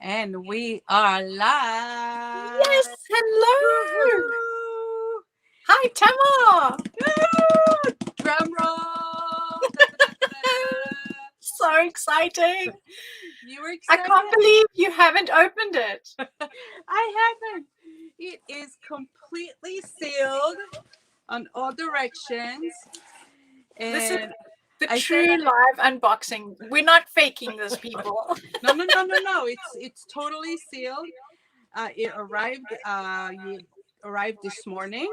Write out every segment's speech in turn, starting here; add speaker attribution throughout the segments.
Speaker 1: And we are live.
Speaker 2: Yes, hello.
Speaker 1: Woohoo!
Speaker 2: Hi, Tamar.
Speaker 1: Woo! Drum roll. Da, da, da, da, da.
Speaker 2: So exciting.
Speaker 1: You were
Speaker 2: I
Speaker 1: excited?
Speaker 2: can't believe you haven't opened it.
Speaker 1: I haven't. It is completely sealed on all directions.
Speaker 2: This is
Speaker 1: And
Speaker 2: the
Speaker 1: I said,
Speaker 2: true live unboxing. We're not faking this, people.
Speaker 1: no. It's totally sealed. It arrived this morning.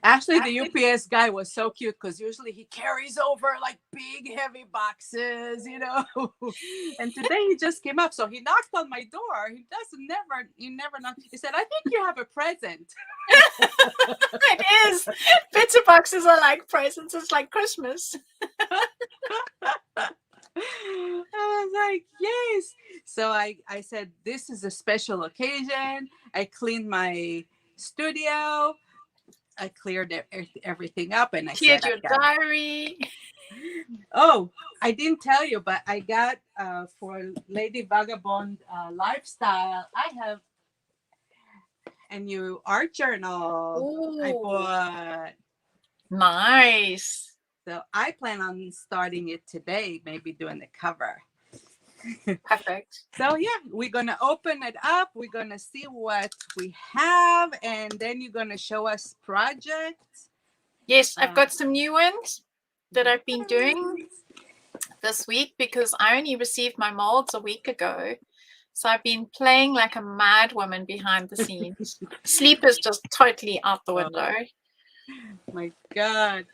Speaker 1: Actually, the UPS guy was so cute because usually he carries over like big, heavy boxes, And today he just came up, so he knocked on my door. He never knocked. He said, "I think you have a present."
Speaker 2: It is. Pizza boxes are like presents. It's like Christmas.
Speaker 1: I was like, yes. So I said, this is a special occasion. I cleaned my studio. I cleared everything up, and I
Speaker 2: Cleared
Speaker 1: said,
Speaker 2: your diary.
Speaker 1: oh, I didn't tell you, but I got for Lady Vagabond Lifestyle, I have a new art journal I
Speaker 2: Ooh,
Speaker 1: bought.
Speaker 2: nice.
Speaker 1: So I plan on starting it today, maybe doing the cover.
Speaker 2: Perfect.
Speaker 1: So yeah, we're gonna open it up. We're gonna see what we have, and then you're gonna show us projects.
Speaker 2: Yes, I've got some new ones that I've been doing this week because I only received my molds a week ago. So I've been playing like a mad woman behind the scenes. Sleep is just totally out the window.
Speaker 1: My God,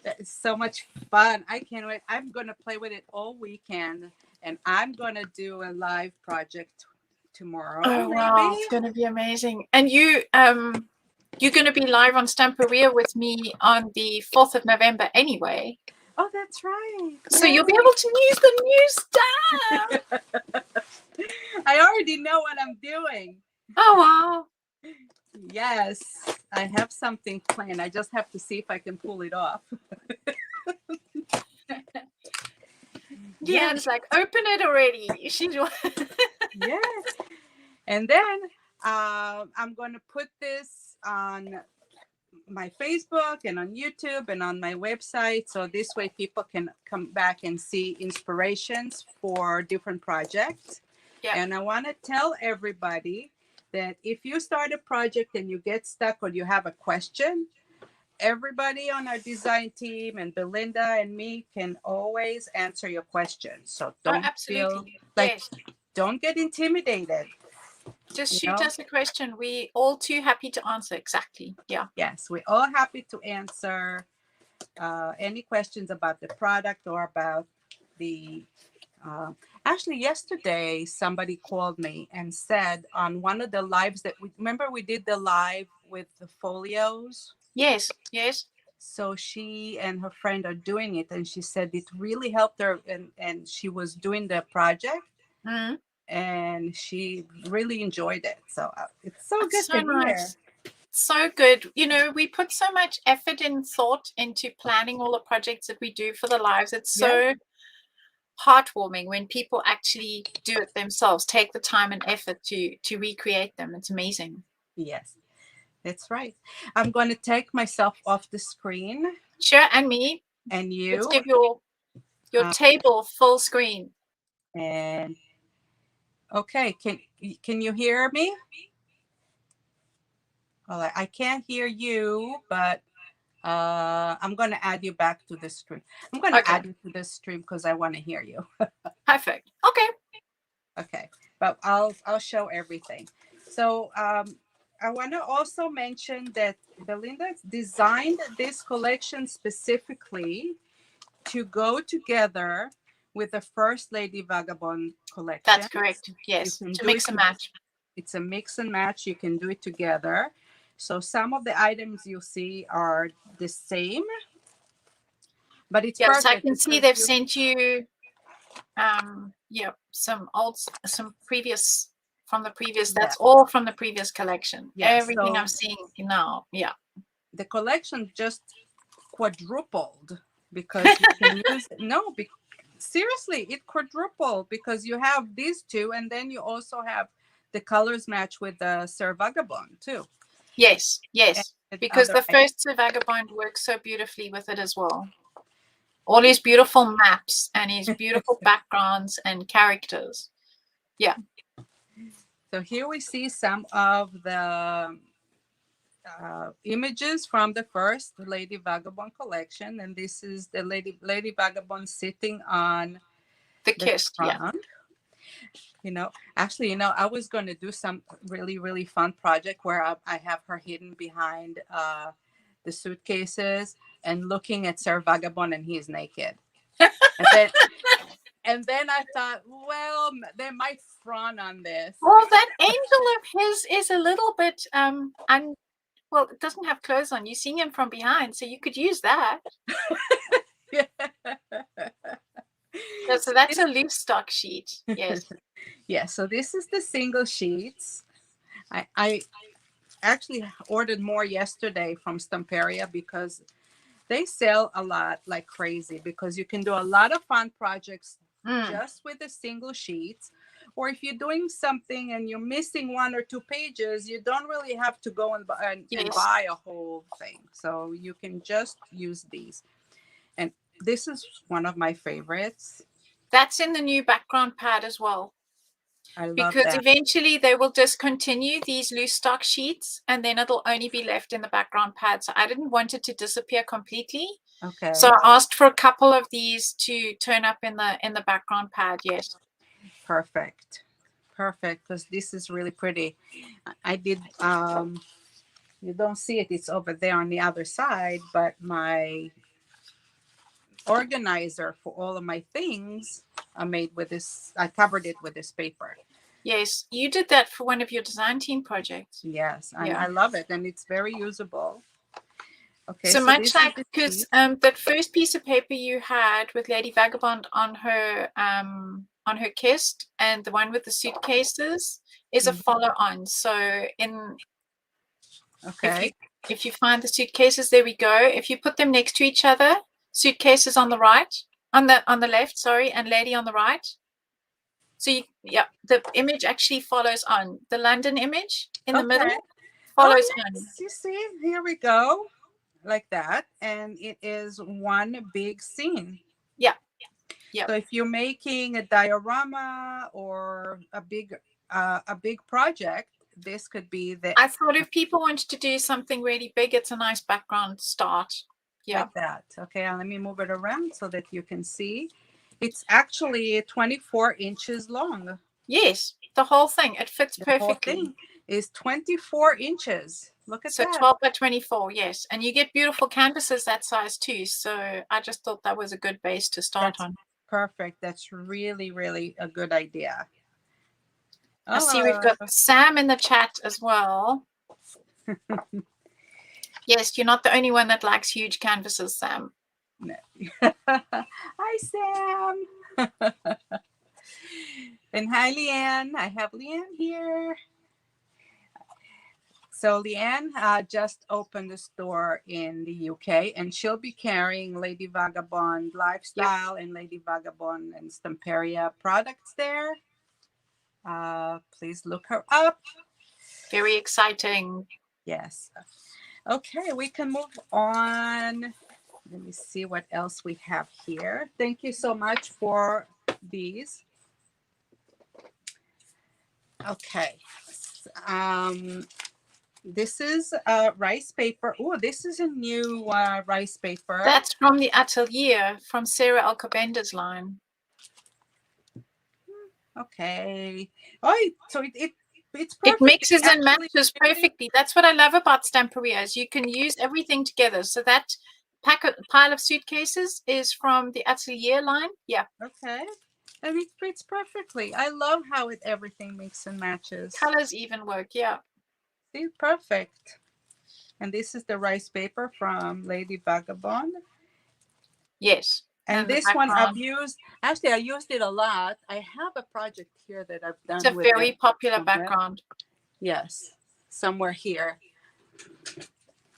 Speaker 1: that is so much fun! I can't wait. I'm gonna play with it all weekend, and I'm gonna do a live project tomorrow.
Speaker 2: Oh
Speaker 1: Maybe.
Speaker 2: wow, it's gonna be amazing. And you're gonna be live on Stamperia with me on the 4th of November anyway.
Speaker 1: Oh, that's right.
Speaker 2: So you'll be able to use the new stuff.
Speaker 1: I already know what I'm doing.
Speaker 2: Oh wow.
Speaker 1: Yes, I have something planned. I just have to see if I can pull it off.
Speaker 2: Yeah, it's like open it already.
Speaker 1: Yes. And then I'm going to put this on my Facebook and on YouTube and on my website. So this way people can come back and see inspirations for different projects.
Speaker 2: Yep.
Speaker 1: And I want to tell everybody that if you start a project and you get stuck or you have a question, everybody on our design team and Belinda and me can always answer your questions. So don't feel like, don't get intimidated.
Speaker 2: Just shoot us a question. We all too happy to answer. Exactly. Yeah.
Speaker 1: Yes, we're all happy to answer any questions about the product or about the actually yesterday somebody called me and said on one of the lives that we did the live with the folios.
Speaker 2: Yes.
Speaker 1: So she and her friend are doing it, and she said it really helped her, and she was doing the project.
Speaker 2: Mm-hmm.
Speaker 1: And she really enjoyed it. So it's so good
Speaker 2: so
Speaker 1: to
Speaker 2: nice.
Speaker 1: hear.
Speaker 2: So good. We put so much effort and thought into planning all the projects that we do for the lives. It's so heartwarming when people actually do it themselves, take the time and effort to recreate them. It's amazing.
Speaker 1: Yes, that's right. I'm going to take myself off the screen.
Speaker 2: Sure, and me.
Speaker 1: And you.
Speaker 2: Let's give your table full screen.
Speaker 1: And okay, can you hear me? Well, I can't hear you, but I'm going to add you back to the stream. I'm going to add you to the stream because I want to hear you.
Speaker 2: Perfect.
Speaker 1: Okay, but I'll show everything. So I want to also mention that Belinda designed this collection specifically to go together with the first Lady Vagabond collection.
Speaker 2: That's correct. Yes, to mix and match.
Speaker 1: It's a mix and match. You can do it together. So some of the items you see are the same, but it's perfect.
Speaker 2: So I can see they've sent you, some previous from the previous. That's all from the previous collection. Everything I'm seeing now. Yeah.
Speaker 1: The collection just quadrupled because you can use seriously, it quadruple because you have these two, and then you also have the colors match with the Sir Vagabond too.
Speaker 2: Yes,
Speaker 1: And
Speaker 2: yes,
Speaker 1: with
Speaker 2: because
Speaker 1: other
Speaker 2: the first Sir Vagabond works so beautifully with it as well. All his beautiful maps and his beautiful backgrounds and characters. Yeah.
Speaker 1: So here we see some of the images from the first Lady Vagabond collection, and this is the Lady Vagabond sitting on
Speaker 2: The
Speaker 1: the
Speaker 2: kissed, yeah.
Speaker 1: front. Actually, I was going to do some really fun project where I have her hidden behind the suitcases and looking at Sir Vagabond, and he's naked. And then and then I thought, well, they might frown on this.
Speaker 2: Well, that angel of his is a little bit well, it doesn't have clothes on. You're seeing him from behind, so you could use that. Yeah, so that's a loose stock sheet. Yes.
Speaker 1: Yeah, so this is the single sheets. I actually ordered more yesterday from Stamperia because they sell a lot like crazy, because you can do a lot of fun projects just with the single sheets. Or if you're doing something and you're missing 1 or 2 pages, you don't really have to go and buy a whole thing. So you can just use these. And this is one of my favorites.
Speaker 2: That's in the new background pad as well.
Speaker 1: I love
Speaker 2: because
Speaker 1: that.
Speaker 2: eventually they will discontinue these loose stock sheets, and then it'll only be left in the background pad. So I didn't want it to disappear completely.
Speaker 1: Okay.
Speaker 2: So I asked for a couple of these to turn up in the background pad. Yes.
Speaker 1: Perfect. Because this is really pretty. I did you don't see it, it's over there on the other side, but my organizer for all of my things I made with this, I covered it with this paper.
Speaker 2: Yes, you did that for one of your design team projects.
Speaker 1: Yes, and I love it, and it's very usable. Okay,
Speaker 2: so much like, because that first piece of paper you had with Lady Vagabond on her kist, and the one with the suitcases is a follow-on. So if you find the suitcases, there we go. If you put them next to each other, suitcases on the right, on the left, sorry, and lady on the right. So the image actually follows on. The London image in the middle follows on.
Speaker 1: You see, here we go, like that, and it is one big scene.
Speaker 2: Yeah.
Speaker 1: So if you're making a diorama or a big project, this could be the.
Speaker 2: I thought if people wanted to do something really big, it's a nice background start. Yeah.
Speaker 1: Like that. Okay, let me move it around so that you can see. It's actually 24 inches long.
Speaker 2: Yes, the whole thing. It fits perfectly.
Speaker 1: The whole thing is 24 inches. Look at that.
Speaker 2: So 12 by 24, yes. And you get beautiful canvases that size too. So I just thought that was a good base to start on.
Speaker 1: Perfect. That's really, really a good idea.
Speaker 2: I see we've got Sam in the chat as well. Yes, you're not the only one that likes huge canvases, Sam.
Speaker 1: No. Hi, Sam. And hi, Leanne. I have Leanne here. So Leanne just opened a store in the UK, and she'll be carrying Lady Vagabond Lifestyle and Lady Vagabond and Stamperia products there. Please look her up.
Speaker 2: Very exciting.
Speaker 1: Yes. Okay, we can move on. Let me see what else we have here. Thank you so much for these. Okay. This is rice paper. Oh, this is a new rice paper.
Speaker 2: That's from the Atelier, from Sarah Alcobenda's line.
Speaker 1: Okay. Oh, so it's perfect.
Speaker 2: It mixes and matches perfectly. That's what I love about Stamperia, is you can use everything together. So that pile of suitcases is from the Atelier line. Yeah.
Speaker 1: Okay. And it fits perfectly. I love how everything mixes and matches.
Speaker 2: Colors even work. Yeah.
Speaker 1: See, perfect. And this is the rice paper from Lady Vagabond.
Speaker 2: Yes.
Speaker 1: And this one I've used. Actually, I used it a lot. I have a project here that I've done.
Speaker 2: It's a very popular background.
Speaker 1: Yes, somewhere here.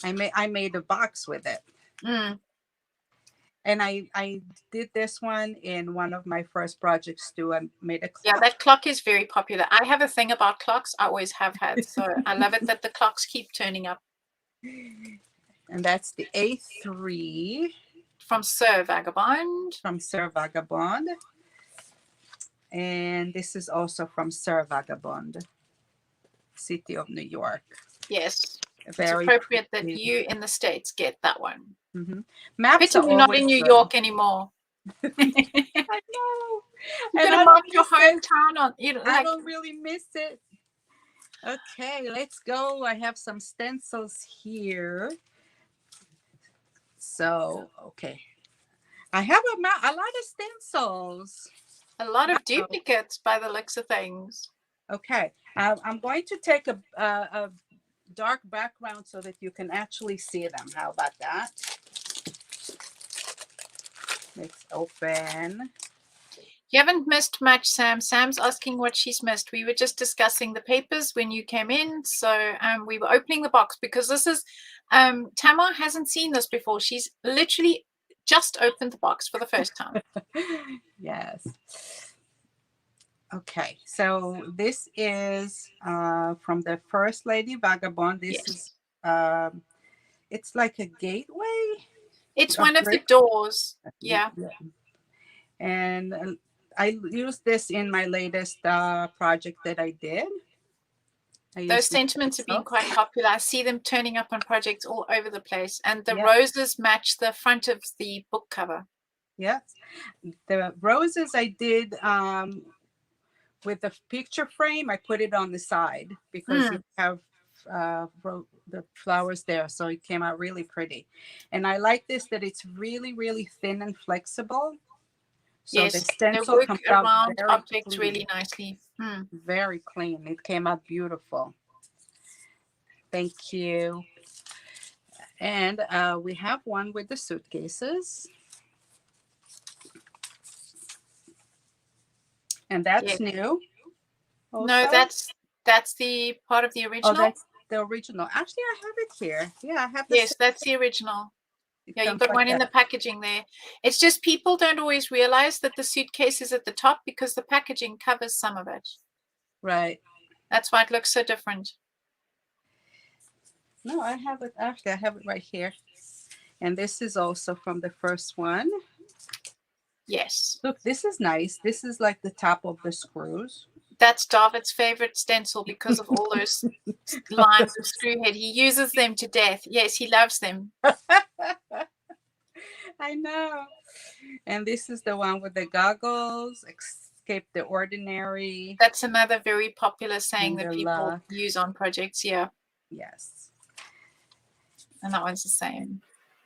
Speaker 1: I made a box with it. And I did this one in one of my first projects too. I made a
Speaker 2: Yeah,
Speaker 1: clock.
Speaker 2: that clock is very popular. I have a thing about clocks. I always have had. So I love it that the clocks keep turning up.
Speaker 1: And that's the A3
Speaker 2: From Sir Vagabond.
Speaker 1: from Sir Vagabond. And this is also from Sir Vagabond, City of New York.
Speaker 2: Yes. It's
Speaker 1: Very
Speaker 2: appropriate that
Speaker 1: pretty.
Speaker 2: you in the States get that one.
Speaker 1: Mm-hmm. Maps
Speaker 2: Pity
Speaker 1: are
Speaker 2: we're not
Speaker 1: always
Speaker 2: in New
Speaker 1: good.
Speaker 2: York anymore.
Speaker 1: I know.
Speaker 2: You
Speaker 1: And
Speaker 2: gotta
Speaker 1: I
Speaker 2: mark
Speaker 1: don't
Speaker 2: your
Speaker 1: miss it.
Speaker 2: hometown on, you know,
Speaker 1: I
Speaker 2: like
Speaker 1: don't really miss it. Okay, let's go. I have some stencils here. So, okay. I have a lot of stencils.
Speaker 2: a lot of
Speaker 1: Wow.
Speaker 2: duplicates by the looks of things.
Speaker 1: Okay. I'm going to take a dark background so that you can actually see them. How about that? Let's open.
Speaker 2: You haven't missed much, Sam. Sam's asking what she's missed. We were just discussing the papers when you came in. So we were opening the box because this is, Tamar hasn't seen this before. She's literally just opened the box for the first time.
Speaker 1: Yes. Okay, so this is from the first Lady Vagabond. This
Speaker 2: Yes.
Speaker 1: is, it's like a gateway.
Speaker 2: It's
Speaker 1: A
Speaker 2: one of the
Speaker 1: brick.
Speaker 2: doors. Yeah.
Speaker 1: And I used this in my latest project that I did.
Speaker 2: Those sentiments have been quite popular. I see them turning up on projects all over the place. And the roses match the front of the book cover.
Speaker 1: Yes. The roses I did with the picture frame, I put it on the side because you have the flowers there. So it came out really pretty. And I like this, that it's really, really thin and flexible. So
Speaker 2: yes,
Speaker 1: the stencil
Speaker 2: they work
Speaker 1: comes out
Speaker 2: around
Speaker 1: very
Speaker 2: objects
Speaker 1: clean.
Speaker 2: really nicely.
Speaker 1: Very clean. It came out beautiful. Thank you. And we have one with the suitcases. And that's new. Also.
Speaker 2: No, that's the part of the original.
Speaker 1: Oh, that's the original. Actually, I have it here. Yeah, I have the
Speaker 2: yes, that's the original. Yeah, you've got
Speaker 1: like
Speaker 2: one in the packaging there. It's just people don't always realize that the suitcase is at the top because the packaging covers some of it.
Speaker 1: Right.
Speaker 2: That's why it looks so different.
Speaker 1: No, I have it. Actually, I have it right here. And this is also from the first one.
Speaker 2: Yes.
Speaker 1: Look, this is nice. This is like the top of the screws.
Speaker 2: That's David's favorite stencil because of all those lines of screw head. He uses them to death. Yes, he loves them.
Speaker 1: I know. And this is the one with the goggles, escape the ordinary.
Speaker 2: That's another very popular saying that people use on projects. Yeah.
Speaker 1: Yes.
Speaker 2: And that one's the same.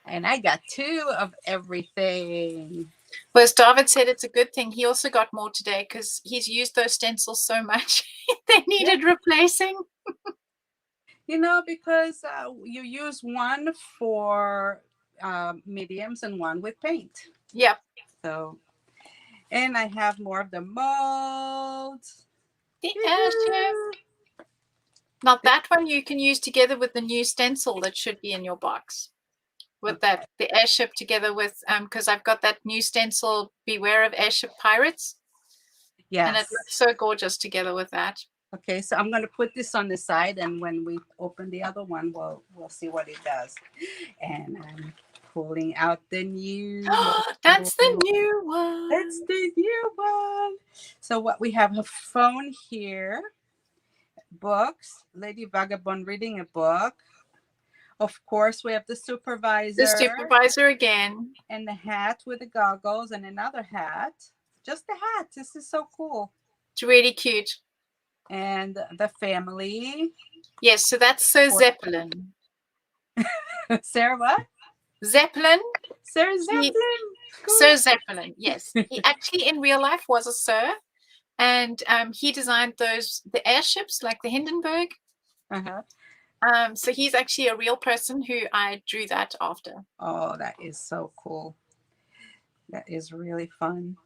Speaker 1: And I got two of everything.
Speaker 2: Well, as David said, it's a good thing. He also got more today because he's used those stencils so much. They needed replacing.
Speaker 1: You know, because you use one for mediums and one with paint.
Speaker 2: Yep.
Speaker 1: So, and I have more of the molds.
Speaker 2: The airship. Now that one you can use together with the new stencil that should be in your box. With that, the airship together with, because I've got that new stencil, Beware of Airship Pirates.
Speaker 1: Yes.
Speaker 2: And it looks so gorgeous together with that.
Speaker 1: Okay, so I'm going to put this on the side, and when we open the other one, we'll see what it does. And I'm pulling out the new.
Speaker 2: That's the new one.
Speaker 1: That's the new one. So what we have a phone here, books, Lady Vagabond reading a book. Of course, we have the supervisor.
Speaker 2: The supervisor again.
Speaker 1: And the hat with the goggles and another hat. Just the hat. This is so cool.
Speaker 2: It's really cute.
Speaker 1: And the family.
Speaker 2: Yes, so that's Sir Zeppelin.
Speaker 1: Sarah what?
Speaker 2: Zeppelin.
Speaker 1: Sir Zeppelin.
Speaker 2: Cool. Sir Zeppelin, yes. He actually in real life was a sir. And he designed the airships like the Hindenburg.
Speaker 1: Uh-huh.
Speaker 2: So he's actually a real person who I drew that after.
Speaker 1: Oh, that is so cool. That is really fun.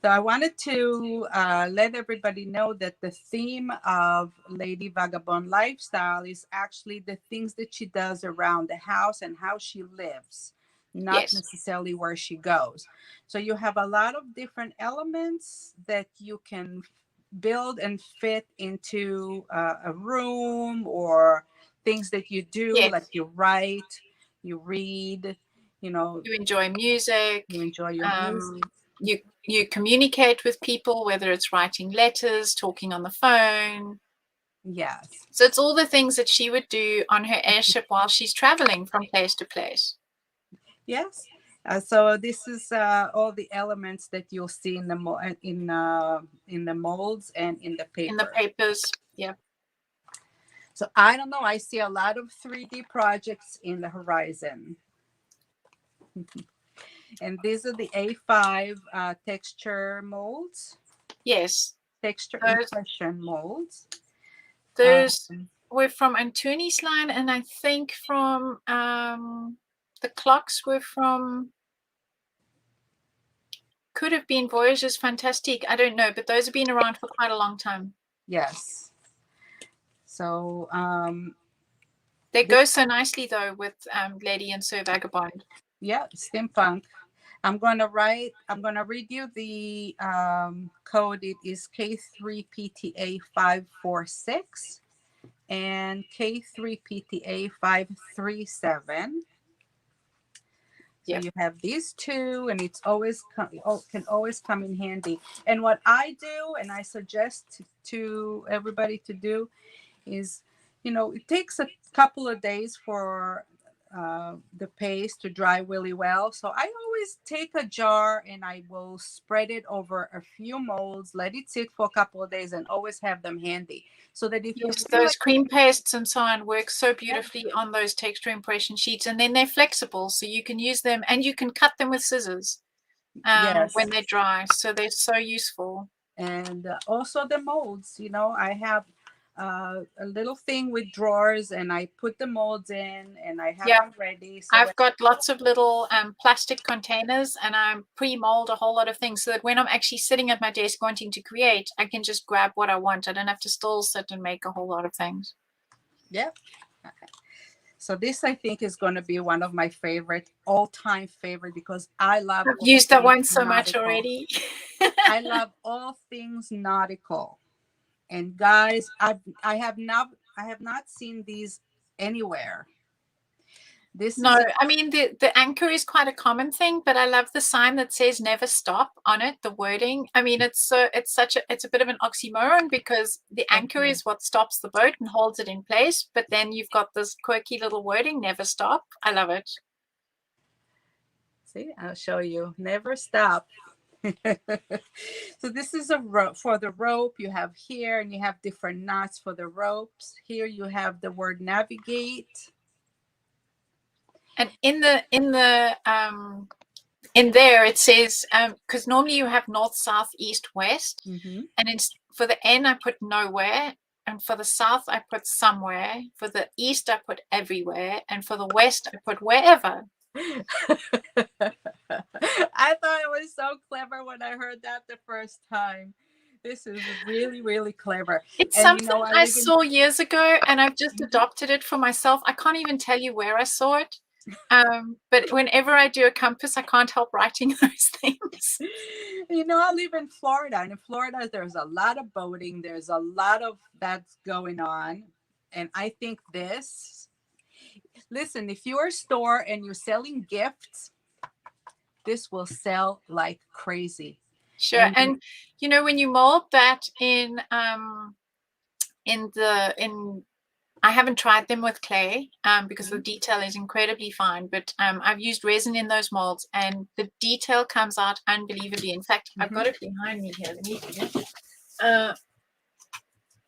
Speaker 1: So I wanted to let everybody know that the theme of Lady Vagabond Lifestyle is actually the things that she does around the house and how she lives. not
Speaker 2: Yes.
Speaker 1: necessarily where she goes. So you have a lot of different elements that you can build and fit into a room, or things that you do, like
Speaker 2: Yes.
Speaker 1: you write, you read, you know,
Speaker 2: You enjoy music.
Speaker 1: you enjoy your music.
Speaker 2: Um, you communicate with people, whether it's writing letters, talking on the phone.
Speaker 1: Yes.
Speaker 2: So it's all the things that she would do on her airship while she's traveling from place to place.
Speaker 1: Yes. So this is all the elements that you'll see in the in the molds and in the
Speaker 2: In the
Speaker 1: paper.
Speaker 2: papers. Yeah.
Speaker 1: So I don't know. I see a lot of 3D projects in the horizon. And these are the A5 texture molds,
Speaker 2: Yes.
Speaker 1: texture
Speaker 2: Those
Speaker 1: impression molds.
Speaker 2: those
Speaker 1: Um,
Speaker 2: were from Antoni's line, and I think from the clocks were from, could have been Voyages Fantastique. I don't know, but those have been around for quite a long time.
Speaker 1: yes. So
Speaker 2: They go so nicely though with Lady and Sir Vagabond.
Speaker 1: yeah, steampunk. I'm gonna read you the code. It is K3PTA546 and K3PTA537. So
Speaker 2: Yeah.
Speaker 1: you have these two, and it's always can always come in handy. And what I do, and I suggest to everybody to do, is, it takes a couple of days for the paste to dry really well. So I always take a jar and I will spread it over a few molds, let it sit for a couple of days, and always have them handy. So that if you
Speaker 2: Yes,
Speaker 1: feel
Speaker 2: those
Speaker 1: like,
Speaker 2: cream pastes and so on work so
Speaker 1: yeah,
Speaker 2: beautifully on those texture impression sheets, and then they're flexible, so you can use them and you can cut them with scissors
Speaker 1: yes,
Speaker 2: when they're dry. So they're so useful.
Speaker 1: and also the molds. I have a little thing with drawers, and I put the molds in, and I have
Speaker 2: Yeah,
Speaker 1: them ready. So
Speaker 2: I've got lots of little plastic containers, and I pre-mold a whole lot of things so that when I'm actually sitting at my desk wanting to create, I can just grab what I want. I don't have to still sit and make a whole lot of things.
Speaker 1: yeah. So this, I think, is going to be one of my all-time favorite, because I love
Speaker 2: I've
Speaker 1: all
Speaker 2: used that
Speaker 1: things
Speaker 2: one so much
Speaker 1: nautical.
Speaker 2: already.
Speaker 1: I love all things nautical. And guys, I have not seen these anywhere. This
Speaker 2: No,
Speaker 1: is a
Speaker 2: I mean the anchor is quite a common thing, but I love the sign that says "never stop" on it. The wording. I mean, it's a bit of an oxymoron, because the anchor is what stops the boat and holds it in place, but then you've got this quirky little wording "never stop." I love it.
Speaker 1: see, I'll show you. Never stop. So this is a rope for the rope. You have here, and you have different knots for the ropes. Here you have the word navigate.
Speaker 2: And in there it says, because normally you have north, south, east, west,
Speaker 1: Mm-hmm.
Speaker 2: and for the N I put nowhere, and for the south I put somewhere, for the east I put everywhere, and for the west I put wherever.
Speaker 1: I thought it was so clever when I heard that the first time. This is really, really clever.
Speaker 2: It's
Speaker 1: And
Speaker 2: something
Speaker 1: I
Speaker 2: I
Speaker 1: live in
Speaker 2: saw years ago, and I've just adopted it for myself. I can't even tell you where I saw it. But whenever I do a compass, I can't help writing those things.
Speaker 1: I live in Florida, and in Florida there's a lot of boating. There's a lot of that's going on. And I think listen, if you're a store and you're selling gifts, this will sell like crazy.
Speaker 2: Sure.
Speaker 1: And
Speaker 2: And when you mold that in I haven't tried them with clay because the detail is incredibly fine, but I've used resin in those molds, and the detail comes out unbelievably. In fact, I've got it behind me here. Let me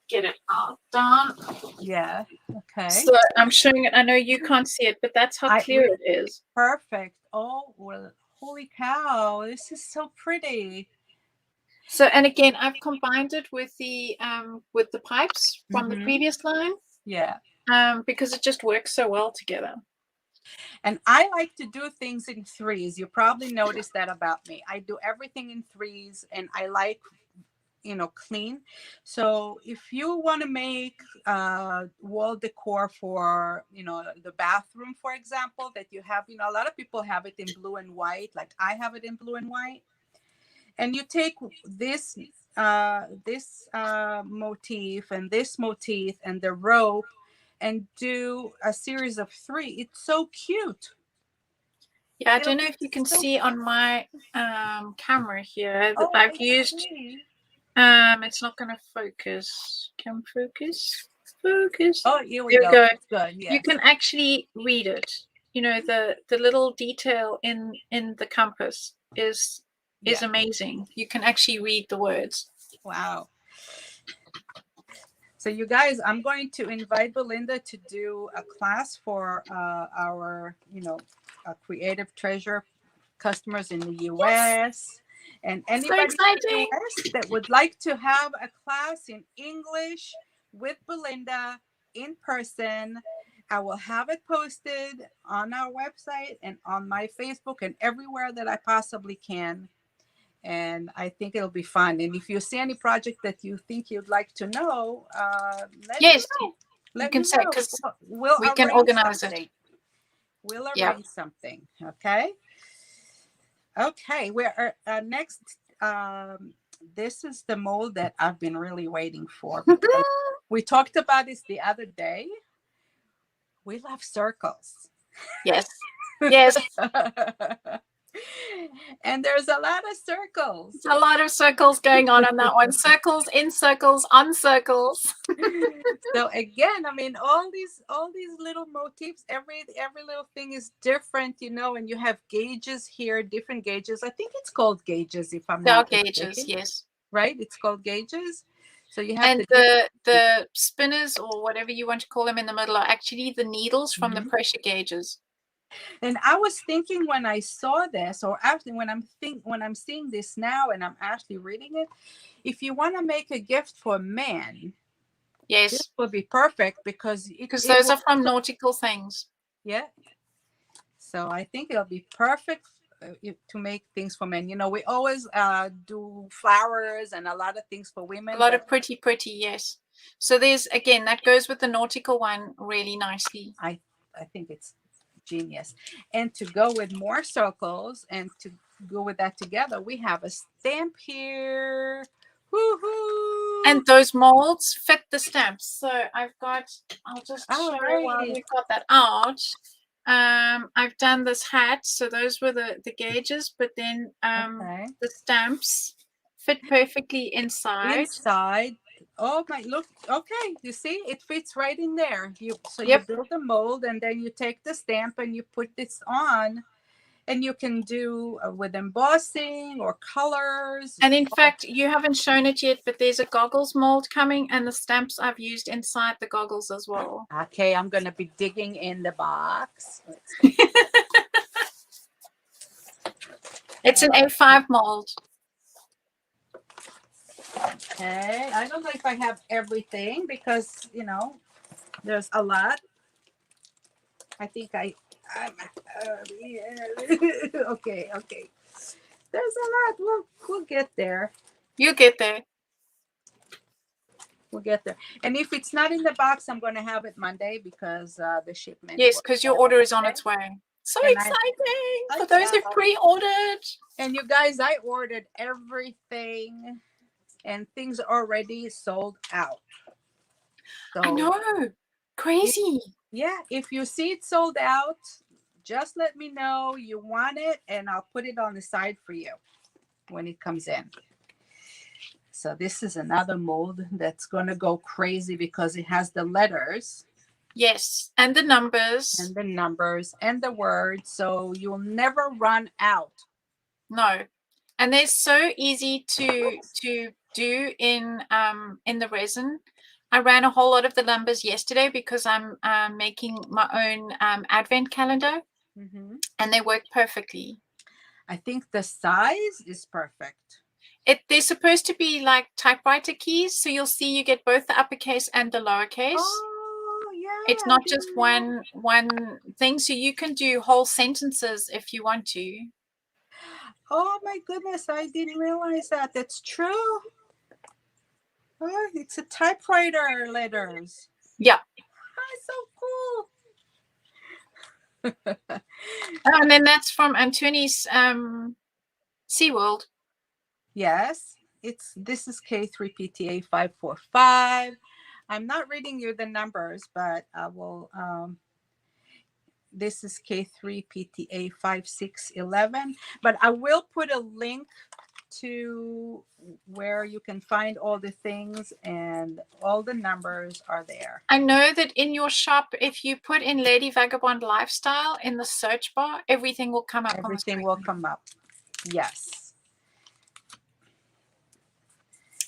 Speaker 2: get it out down.
Speaker 1: yeah, okay.
Speaker 2: So I'm showing it. I know you can't see it, but that's how clear it is.
Speaker 1: Perfect. Oh, well, holy cow. This is so pretty.
Speaker 2: So, and again, I've combined it with the pipes from the previous line.
Speaker 1: Yeah.
Speaker 2: Because it just works so well together.
Speaker 1: And I like to do things in threes. You probably noticed that about me. I do everything in threes, and I like clean. So if you want to make wall decor for the bathroom, for example, that you have, a lot of people have it in blue and white, like I have it in blue and white, and you take this motif and this motif and the rope and do a series of 3. It's so cute.
Speaker 2: Yeah, I
Speaker 1: It'll
Speaker 2: don't know
Speaker 1: be
Speaker 2: if you can
Speaker 1: so
Speaker 2: see on my camera here that
Speaker 1: Oh,
Speaker 2: I've
Speaker 1: I
Speaker 2: used.
Speaker 1: see.
Speaker 2: It's not going to focus. Can focus? Focus.
Speaker 1: Oh, here we
Speaker 2: There we
Speaker 1: go.
Speaker 2: go.
Speaker 1: It's good.
Speaker 2: You
Speaker 1: Yes.
Speaker 2: can actually read it. The little detail in the compass is
Speaker 1: Yeah.
Speaker 2: amazing. You can actually read the words.
Speaker 1: Wow. So you guys, I'm going to invite Belinda to do a class for our, creative treasure customers in the US. And
Speaker 2: So
Speaker 1: anybody in the
Speaker 2: exciting.
Speaker 1: US that would like to have a class in English with Belinda in person, I will have it posted on our website and on my Facebook and everywhere that I possibly can. And I think it'll be fun. And if you see any project that you think you'd like to know, let me
Speaker 2: Yes,
Speaker 1: know.
Speaker 2: you
Speaker 1: Let
Speaker 2: can
Speaker 1: me
Speaker 2: say,
Speaker 1: know.
Speaker 2: because
Speaker 1: We'll
Speaker 2: we can
Speaker 1: arrange
Speaker 2: organize it.
Speaker 1: something. We'll
Speaker 2: Yeah.
Speaker 1: arrange something. Okay. Okay. We're next. This is the mold that I've been really waiting for because we talked about this the other day. We love circles.
Speaker 2: Yes. Yes.
Speaker 1: And there's a lot of circles.
Speaker 2: There's a lot of circles going on that one. Circles, in circles, on circles.
Speaker 1: So again, I mean, all these little motifs, every little thing is different, and you have gauges here, different gauges. I think it's called gauges, if I'm
Speaker 2: There are
Speaker 1: not
Speaker 2: gauges,
Speaker 1: mistaken.
Speaker 2: yes.
Speaker 1: Right? It's called gauges. So you have
Speaker 2: And the spinners, or whatever you want to call them, in the middle are actually the needles from the pressure gauges.
Speaker 1: And I was thinking when I saw this, or actually when I'm seeing this now and I'm actually reading it, if you want to make a gift for men,
Speaker 2: yes,
Speaker 1: this will be perfect because
Speaker 2: those are from nautical things.
Speaker 1: Yeah. So I think it'll be perfect to make things for men. We always do flowers and a lot of things for women.
Speaker 2: A lot of pretty, yes. So there's, again, that goes with the nautical one really nicely.
Speaker 1: I think it's genius. And to go with more circles and to go with that together, we have a stamp here. Woohoo!
Speaker 2: And those molds fit the stamps. So I'll just show while we've got that out. I've done this hat. So those were the gauges, but then the stamps fit perfectly inside.
Speaker 1: Oh my, look. Okay, you see, it fits right in there. You build a mold and then you take the stamp and you put this on, and you can do with embossing or colors.
Speaker 2: And in fact, you haven't shown it yet, but there's a goggles mold coming, and the stamps I've used inside the goggles as well.
Speaker 1: Okay, I'm going to be digging in the box.
Speaker 2: It's an A5 mold.
Speaker 1: Okay, I don't know if I have everything because, there's a lot. I think okay. There's a lot. We'll get there.
Speaker 2: You'll get there.
Speaker 1: We'll get there. And if it's not in the box, I'm going to have it Monday because the shipment.
Speaker 2: Yes, because your order is on its way. So exciting for those who've pre-ordered.
Speaker 1: And you guys, I ordered everything and things are already sold out.
Speaker 2: So, I know. Crazy.
Speaker 1: If you see it sold out, just let me know you want it and I'll put it on the side for you when it comes in. So this is another mold that's going to go crazy because it has the letters.
Speaker 2: Yes, and the numbers.
Speaker 1: And the numbers and the words. So you'll never run out.
Speaker 2: No. And they're so easy to do in the resin. I ran a whole lot of the numbers yesterday because I'm making my own advent calendar. And they work perfectly.
Speaker 1: I think the size is perfect.
Speaker 2: They're supposed to be like typewriter keys, so you'll see you get both the uppercase and the lowercase.
Speaker 1: Oh, yeah.
Speaker 2: It's not just one thing, so you can do whole sentences if you want to.
Speaker 1: Oh my goodness, I didn't realize that. That's true. Oh, it's a typewriter letters.
Speaker 2: Yeah.
Speaker 1: Oh, so cool.
Speaker 2: And then that's from Antoni's SeaWorld.
Speaker 1: Yes, this is K3PTA 545. I'm not reading you the numbers, but I will. This is K3PTA 5611. But I will put a link to where you can find all the things, and all the numbers are there.
Speaker 2: I know that in your shop, if you put in Lady Vagabond Lifestyle in the search bar, everything will come up.
Speaker 1: Everything will come up. Yes.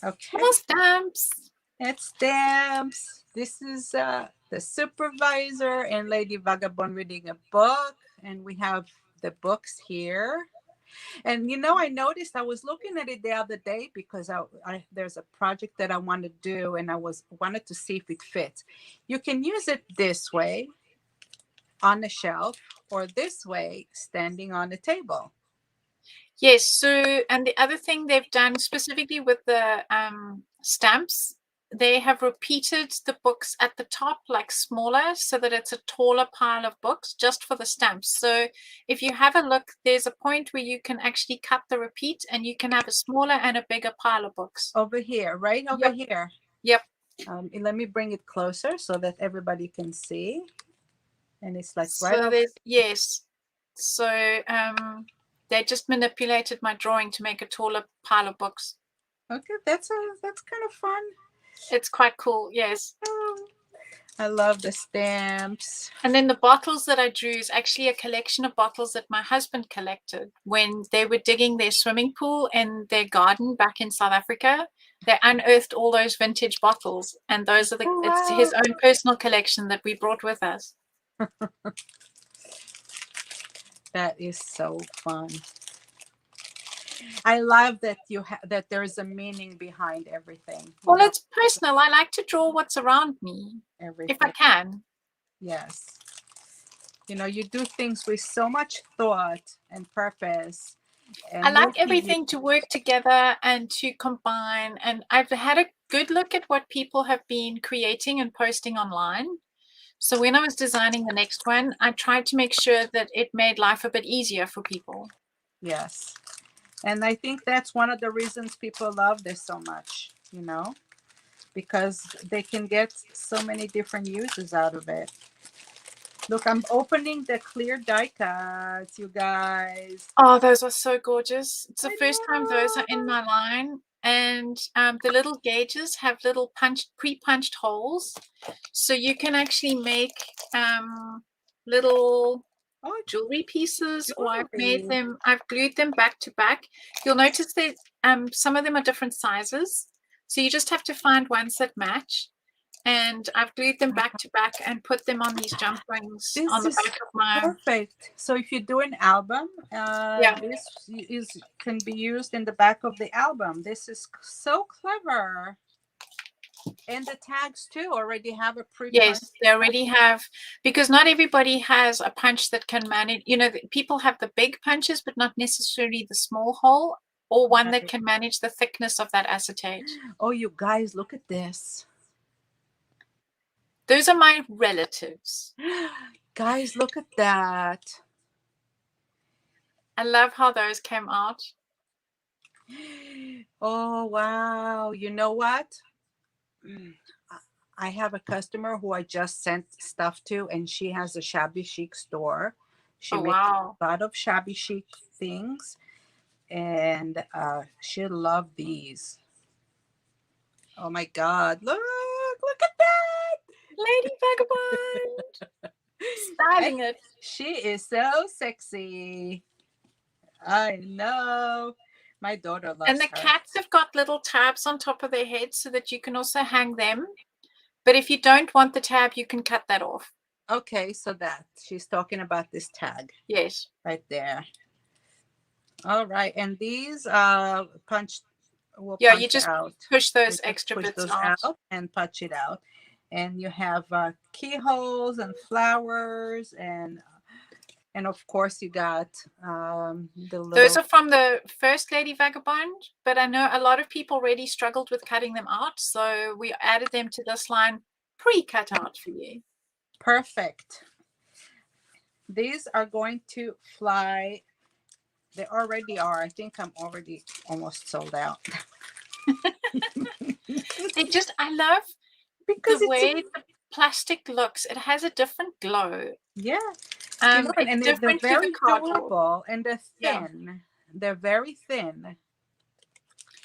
Speaker 1: Okay.
Speaker 2: More stamps.
Speaker 1: It's stamps. This is the supervisor and Lady Vagabond reading a book, and we have the books here. And I noticed, I was looking at it the other day because there's a project that I want to do, and I wanted to see if it fits. You can use it this way on the shelf, or this way standing on the table.
Speaker 2: Yes. So, and the other thing they've done specifically with the stamps, they have repeated the books at the top, like smaller, so that it's a taller pile of books just for the stamps. So if you have a look, there's a point where you can actually cut the repeat, and you can have a smaller and a bigger pile of books.
Speaker 1: Over here, right over here.
Speaker 2: Yep.
Speaker 1: Let me bring it closer so that everybody can see. And it's like
Speaker 2: So
Speaker 1: right over.
Speaker 2: yes. So they just manipulated my drawing to make a taller pile of books.
Speaker 1: Okay, that's kind of fun.
Speaker 2: It's quite cool, yes.
Speaker 1: Oh, I love the stamps.
Speaker 2: And then the bottles that I drew is actually a collection of bottles that my husband collected when they were digging their swimming pool in their garden back in South Africa. They unearthed all those vintage bottles, and those are it's his own personal collection that we brought with us.
Speaker 1: That is so fun. I love that that there's a meaning behind everything.
Speaker 2: Well, it's personal. I like to draw what's around me, if I can.
Speaker 1: Yes. You do things with so much thought and purpose. And
Speaker 2: I like everything to work together and to combine. And I've had a good look at what people have been creating and posting online. So when I was designing the next one, I tried to make sure that it made life a bit easier for people.
Speaker 1: Yes. And I think that's one of the reasons people love this so much, because they can get so many different uses out of it. Look, I'm opening the clear die cuts, you guys.
Speaker 2: Oh, those are so gorgeous. It's the first time those are in my line. And the little gauges have little pre-punched holes. So you can actually make little jewelry pieces, or I've glued them back to back. You'll notice that some of them are different sizes. So you just have to find ones that match. And I've glued them back to back and put them on these jump rings on the back of my.
Speaker 1: Perfect. So if you do an album, this can be used in the back of the album. This is so clever. And the tags too already have a pre-punch.
Speaker 2: Yes, they already have, because not everybody has a punch that can manage. People have the big punches, but not necessarily the small hole, or one that can manage the thickness of that acetate.
Speaker 1: Oh, you guys, look at this.
Speaker 2: Those are my relatives.
Speaker 1: Guys, look at that.
Speaker 2: I love how those came out.
Speaker 1: Oh, wow. You know what? I have a customer who I just sent stuff to, and she has a shabby chic store. She makes a lot of shabby chic things, and she'll love these. Oh my God. Look at that.
Speaker 2: Lady Vagabond. Styling it.
Speaker 1: She is so sexy. I know. My daughter loves her.
Speaker 2: And the cats have got little tabs on top of their heads so that you can also hang them. But if you don't want the tab, you can cut that off.
Speaker 1: Okay, so that she's talking about this tag.
Speaker 2: Yes.
Speaker 1: Right there. All right. And these punch will
Speaker 2: you
Speaker 1: punch
Speaker 2: just
Speaker 1: out.
Speaker 2: Push those extra bits
Speaker 1: out and punch it out. And you have keyholes and flowers and And of course, you got the
Speaker 2: Those
Speaker 1: little
Speaker 2: are from the first Lady Vagabond, but I know a lot of people really struggled with cutting them out, so we added them to this line pre-cut out for you.
Speaker 1: perfect. These are going to fly. They already are. I think I'm already almost sold out.
Speaker 2: I love
Speaker 1: Because
Speaker 2: the
Speaker 1: it's
Speaker 2: way the plastic looks. It has a different glow.
Speaker 1: yeah, you know,
Speaker 2: It's
Speaker 1: and they're
Speaker 2: different to the
Speaker 1: very
Speaker 2: cardboard.
Speaker 1: durable and they're
Speaker 2: Yeah.
Speaker 1: thin. They're very thin.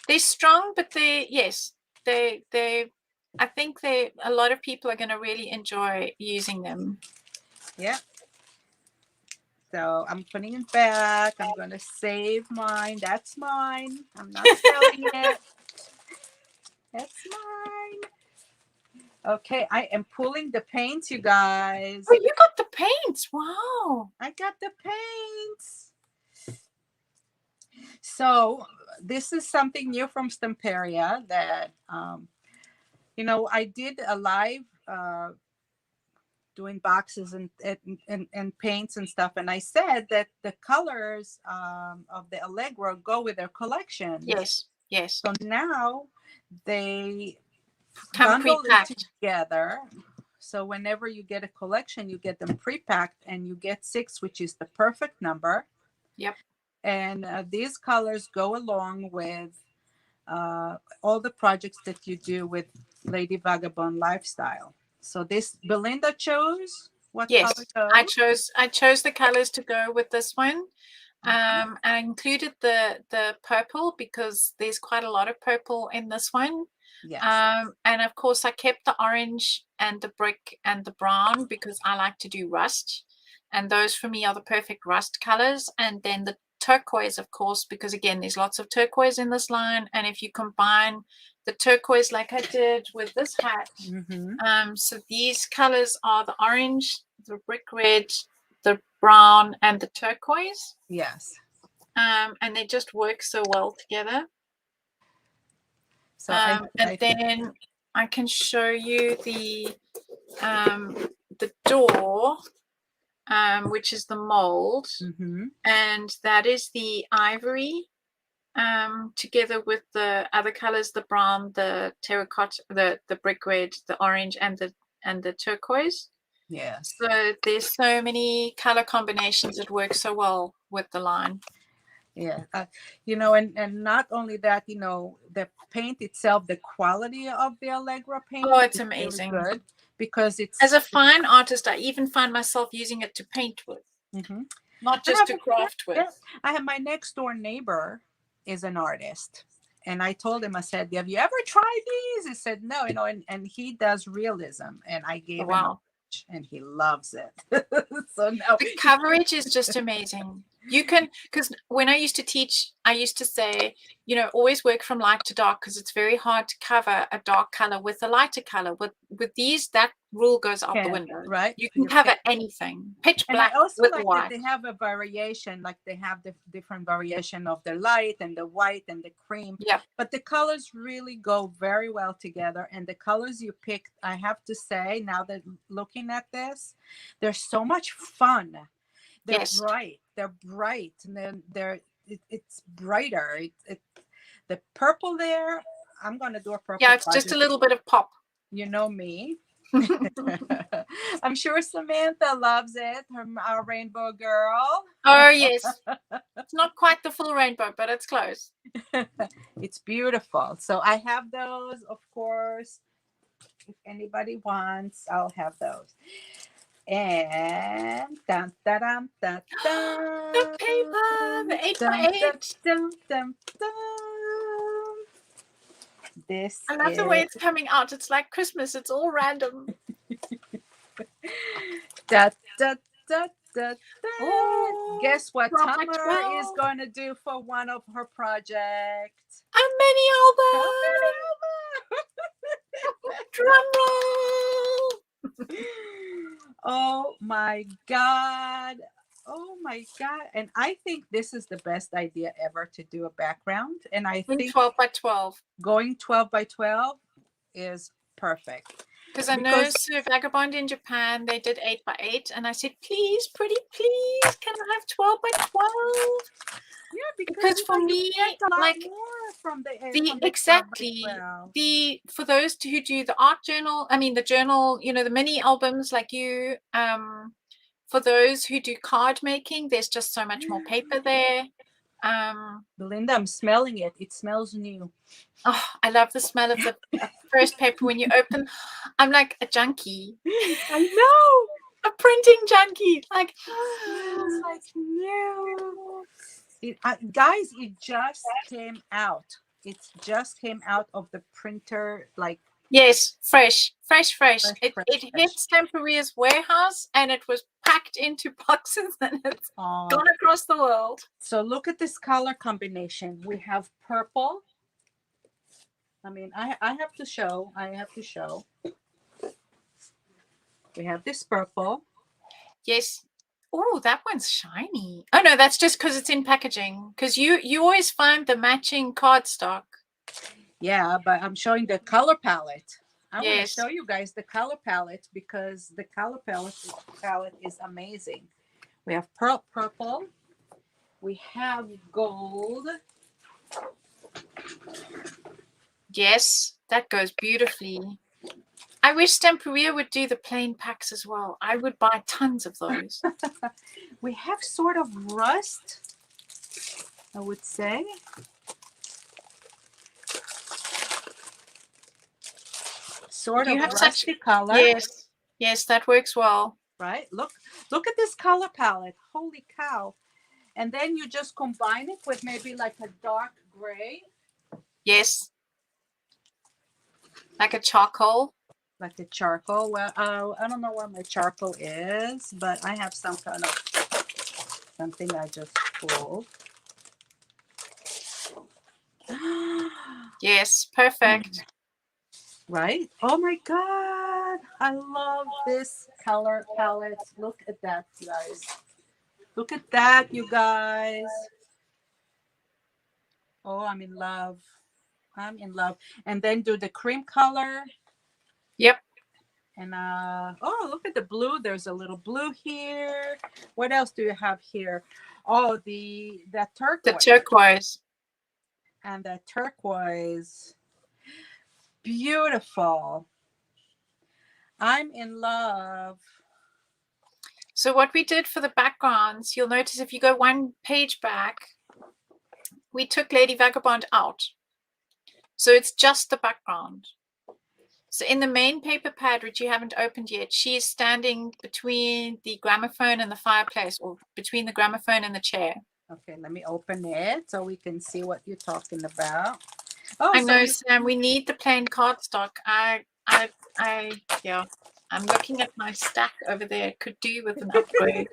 Speaker 2: They're strong, but I think a lot of people are going to really enjoy using them.
Speaker 1: Yeah. So I'm putting it back. I'm gonna save mine. That's mine. I'm not selling it. That's mine. Okay, I am pulling the paints, you guys.
Speaker 2: Oh, you got the paints. Wow.
Speaker 1: I got the paints. So this is something new from Stamperia that you know, I did a live doing boxes and paints and stuff, and I said that the colors of the Allegro go with their collections.
Speaker 2: Yes. Yes.
Speaker 1: So now they
Speaker 2: Come
Speaker 1: bundle it
Speaker 2: pre-packed.
Speaker 1: together. So whenever you get a collection, you get them pre-packed, and you get 6, which is the perfect number.
Speaker 2: Yep.
Speaker 1: And these colors go along with all the projects that you do with Lady Vagabond Lifestyle. So this Belinda chose what
Speaker 2: Yes,
Speaker 1: color goes.
Speaker 2: I chose the colors to go with this one. I included the purple because there's quite a lot of purple in this one.
Speaker 1: Yes.
Speaker 2: And of course I kept the orange and the brick and the brown because I like to do rust, and those for me are the perfect rust colors. And then the turquoise, of course, because again there's lots of turquoise in this line, and if you combine the turquoise like I did with this hat, so these colors are the orange, the brick red, the brown, and the turquoise.
Speaker 1: Yes.
Speaker 2: And they just work so well together.
Speaker 1: So
Speaker 2: then I can show you the door, which is the mold, and that is the ivory, together with the other colors, the brown, the terracotta, the brick red, the orange, and the turquoise.
Speaker 1: Yes.
Speaker 2: So there's so many color combinations that work so well with the line.
Speaker 1: Yeah, you know, and not only that, you know, the paint itself, the quality of the Allegro paint,
Speaker 2: oh, it's amazing,
Speaker 1: really good, because it's,
Speaker 2: as a fine artist, I even find myself using it to paint with, not just to craft with.
Speaker 1: Yeah. I have my next door neighbor is an artist, and I told him, I said, have you ever tried these? He said no, you know, and he does realism, and I gave him a, and he loves it. So now
Speaker 2: the coverage is just amazing. You can, because when I used to teach, I used to say, you know, always work from light to dark, because it's very hard to cover a dark color with a lighter color. With these, that rule goes out the window.
Speaker 1: Right?
Speaker 2: You can cover anything, pitch black.
Speaker 1: And I also
Speaker 2: with
Speaker 1: like
Speaker 2: white.
Speaker 1: that they have a variation, like they have the different variation of the light and the white and the cream.
Speaker 2: Yeah.
Speaker 1: But the colors really go very well together. And the colors you picked, I have to say, now that looking at this, they're so much fun. They're bright. They're bright, and then it's brighter. The purple there. I'm gonna do a purple.
Speaker 2: Yeah, it's just a little bit of pop.
Speaker 1: You know me. I'm sure Samantha loves it. Our rainbow girl.
Speaker 2: Oh yes, it's not quite the full rainbow, but it's close.
Speaker 1: It's beautiful. So I have those, of course. If anybody wants, I'll have those. And dun, dun, dun, dun, dun,
Speaker 2: the paper, the 8x8.
Speaker 1: Dun, dun, dun. This
Speaker 2: I love the way it's coming out. It's like Christmas. It's all random.
Speaker 1: Da, da, da, da, da. Guess what Tamara is going to do for one of her projects?
Speaker 2: A mini album. Drum roll.
Speaker 1: Oh my God. Oh my God. And I think this is the best idea ever to do a background. And I think
Speaker 2: 12 by 12.
Speaker 1: Going 12 by 12 is perfect.
Speaker 2: Because I know
Speaker 1: because
Speaker 2: Sir Vagabond in Japan, they did 8x8, and I said, please, pretty please, can I have 12x12?
Speaker 1: yeah,
Speaker 2: Because
Speaker 1: you
Speaker 2: for
Speaker 1: know, you
Speaker 2: me,
Speaker 1: get a lot
Speaker 2: like
Speaker 1: more from
Speaker 2: the
Speaker 1: the 12 by
Speaker 2: exactly
Speaker 1: 12.
Speaker 2: the for those who do the art journal, I mean the journal, you know, the mini albums like you, for those who do card making, there's just so much more paper there.
Speaker 1: Belinda, I'm smelling it. It smells new.
Speaker 2: Oh, I love the smell of the first paper when you open. I'm like a junkie.
Speaker 1: I know.
Speaker 2: A printing junkie. Like,
Speaker 1: Smells like new. Guys, it just came out. It just came out of the printer, like
Speaker 2: yes, fresh.
Speaker 1: fresh,
Speaker 2: It
Speaker 1: fresh,
Speaker 2: hit
Speaker 1: fresh.
Speaker 2: Stamperia's warehouse and it was packed into boxes and it's gone across the world.
Speaker 1: So look at this color combination. We have purple. I mean, I have to show. I have to show. We have this purple.
Speaker 2: Yes. Oh, that one's shiny. Oh no, that's just because it's in packaging. Because you always find the matching cardstock.
Speaker 1: Yeah, but I'm showing the color palette. I want to
Speaker 2: Yes.
Speaker 1: show you guys the color palette because the color palette is amazing. We have purple. We have gold.
Speaker 2: Yes, that goes beautifully. I wish Stamperia would do the plain packs as well. I would buy tons of those.
Speaker 1: We have sort of rust, I would say. Sort of rusty color.
Speaker 2: Yes, yes, that works well.
Speaker 1: Right? Look at this color palette. Holy cow. And then you just combine it with maybe like a dark gray.
Speaker 2: Yes. Like a charcoal.
Speaker 1: Like a charcoal. Well, I don't know what my charcoal is, but I have some kind of something I just pulled.
Speaker 2: Yes, perfect.
Speaker 1: Right? Oh my God. I love this color palette. Look at that, you guys. Look at that, you guys. Oh, I'm in love. I'm in love. And then do the cream color.
Speaker 2: Yep.
Speaker 1: And oh, look at the blue. There's a little blue here. What else do you have here? Oh, the turquoise.
Speaker 2: The turquoise.
Speaker 1: And the turquoise. Beautiful. I'm in love.
Speaker 2: So what we did for the backgrounds, you'll notice if you go one page back, we took Lady Vagabond out. So it's just the background. So in the main paper pad, which you haven't opened yet, she is standing between the gramophone and the fireplace, or between the gramophone and the chair.
Speaker 1: Okay, let me open it so we can see what you're talking about. Oh,
Speaker 2: I know, Sam, we need the plain cardstock. Yeah, I'm looking at my stack over there. It could do with an upgrade.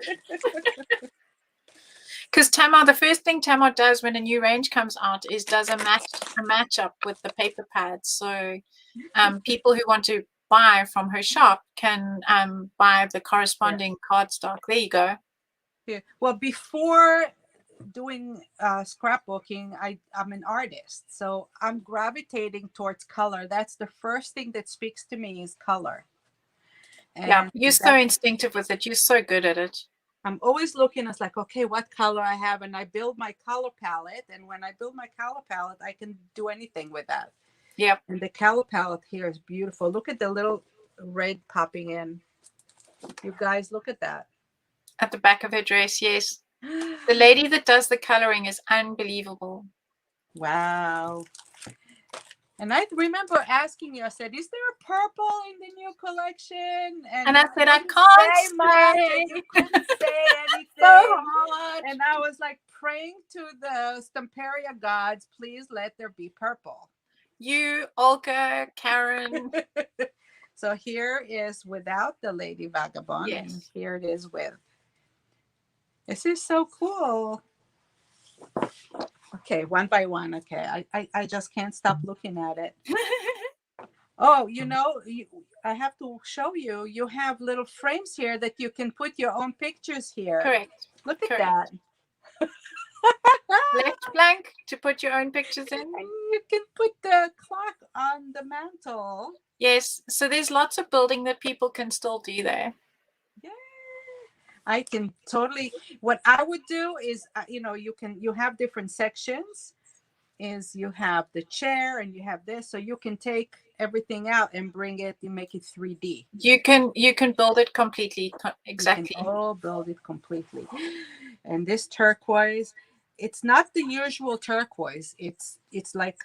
Speaker 2: Because Tamar, the first thing Tamar does when a new range comes out is does a match up with the paper pads. So people who want to buy from her shop can buy the corresponding cardstock. There you go.
Speaker 1: Yeah. Well, before doing scrapbooking, I'm an artist, so I'm gravitating towards color. That's the first thing that speaks to me is color. And
Speaker 2: yeah, you're so instinctive with it. You're so good at it.
Speaker 1: I'm always looking, it's like, okay, what color I have, and I build my color palette. And when I build my color palette, I can do anything with that.
Speaker 2: Yep.
Speaker 1: And the color palette here is beautiful. Look at the little red popping in. You guys, look at that.
Speaker 2: At the back of her dress, yes. The lady that does the coloring is unbelievable.
Speaker 1: Wow. And I remember asking you, I said, is there a purple in the new collection?
Speaker 2: And I said, I can't say
Speaker 1: much, and you couldn't say anything.
Speaker 2: So hard.
Speaker 1: And I was like praying to the Stamperia gods, please let there be purple.
Speaker 2: You, Olga, Karen.
Speaker 1: So here is without the Lady Vagabond.
Speaker 2: Yes.
Speaker 1: And here it is with. This is so cool. Okay, one by one. Okay, I just can't stop looking at it. Oh, you know, I have to show you. You have little frames here that you can put your own pictures here.
Speaker 2: Correct.
Speaker 1: Look at that.
Speaker 2: Left blank to put your own pictures in.
Speaker 1: And you can put the clock on the mantle.
Speaker 2: Yes. So there's lots of building that people can still do there.
Speaker 1: Yeah. I can totally, what I would do is, you have different sections, is you have the chair and you have this, so you can take everything out and bring it and make it 3D.
Speaker 2: You can build it completely. Exactly.
Speaker 1: You can all build it completely. And this turquoise, it's not the usual turquoise. It's like,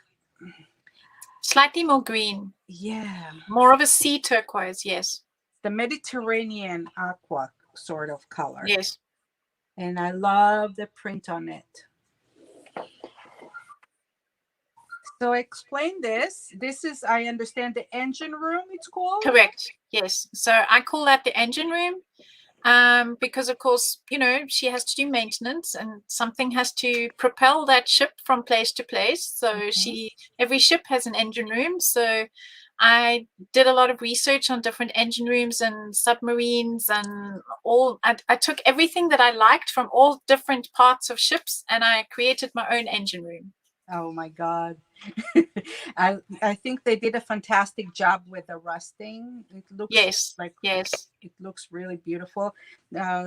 Speaker 2: Slightly more green.
Speaker 1: yeah,
Speaker 2: More of a sea turquoise. Yes.
Speaker 1: the Mediterranean aqua sort of color.
Speaker 2: Yes.
Speaker 1: And I love the print on it. So explain this. This is, I understand, the engine room, it's called?
Speaker 2: Correct. Yes. So I call that the engine room. Because of course, she has to do maintenance and something has to propel that ship from place to place. So every ship has an engine room. So I did a lot of research on different engine rooms and submarines and all. I took everything that I liked from all different parts of ships and I created my own engine room.
Speaker 1: Oh my God. I think they did a fantastic job with the rusting. It looks it looks really beautiful.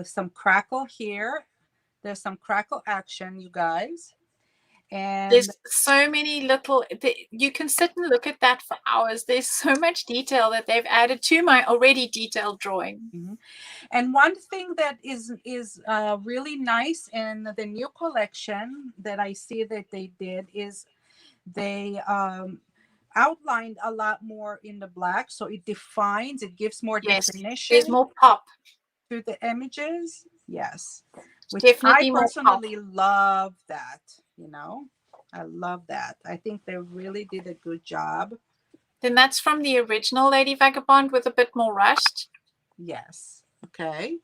Speaker 1: Some crackle here. There's some crackle action, you guys. And
Speaker 2: there's so many little, you can sit and look at that for hours. There's so much detail that they've added to my already detailed drawing.
Speaker 1: Mm-hmm. And one thing that is really nice in the new collection that I see that they did is they outlined a lot more in the black, so it defines, it gives more definition.
Speaker 2: There's more pop
Speaker 1: to the images. Yes, which
Speaker 2: definitely
Speaker 1: I personally love that. I love that. I think they really did a good job.
Speaker 2: Then that's from the original Lady Vagabond with a bit more rust.
Speaker 1: Yes. Okay.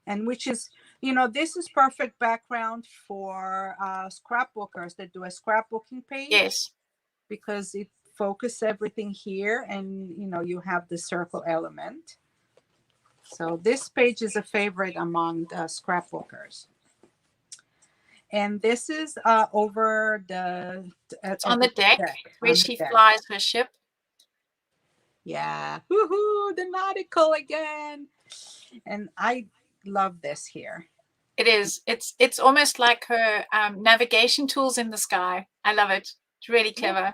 Speaker 1: And which is, this is perfect background for scrapbookers that do a scrapbooking page.
Speaker 2: Yes.
Speaker 1: Because it focuses everything here and, you have the circle element. So this page is a favorite among the scrapbookers. And this is over the...
Speaker 2: It's on the deck where she flies her ship.
Speaker 1: Yeah. Woohoo! The nautical again. And I love this here.
Speaker 2: It is. It's almost like her navigation tools in the sky. I love it. It's really clever.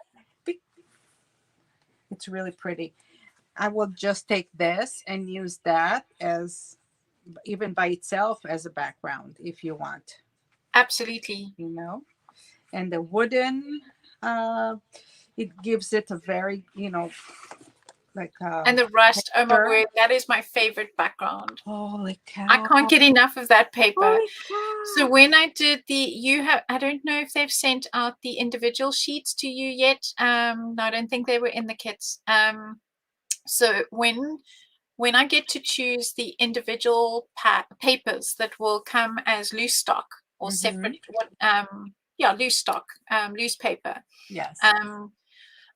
Speaker 1: It's really pretty. I will just take this and use that as, even by itself, as a background if you want.
Speaker 2: Absolutely.
Speaker 1: And the wooden, it gives it a very, like
Speaker 2: and the rust, oh my word, that is my favorite background.
Speaker 1: Holy cow.
Speaker 2: I can't get enough of that paper. So when I did I don't know if they've sent out the individual sheets to you yet. No, I don't think they were in the kits. So when I get to choose the individual papers that will come as loose stock or separate, loose stock, loose paper.
Speaker 1: Yes.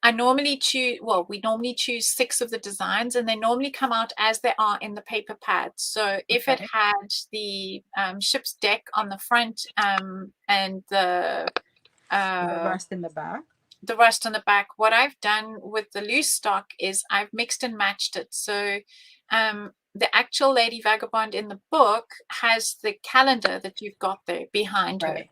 Speaker 2: we normally choose 6 of the designs and they normally come out as they are in the paper pad. So if it had the ship's deck on the front and the
Speaker 1: rust in the back,
Speaker 2: what I've done with the loose stock is I've mixed and matched it. So the actual Lady Vagabond in the book has the calendar that you've got there behind her.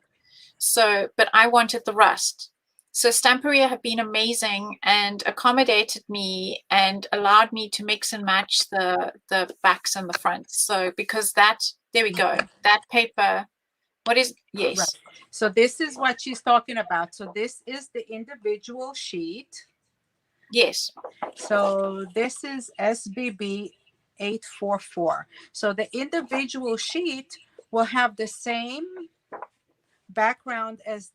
Speaker 2: So, but I wanted the rust. So Stamperia have been amazing and accommodated me and allowed me to mix and match the backs and the fronts. So because there we go, that paper, yes.
Speaker 1: Right. So this is what she's talking about. So this is the individual sheet.
Speaker 2: Yes.
Speaker 1: So this is SBB 844. So the individual sheet will have the same background as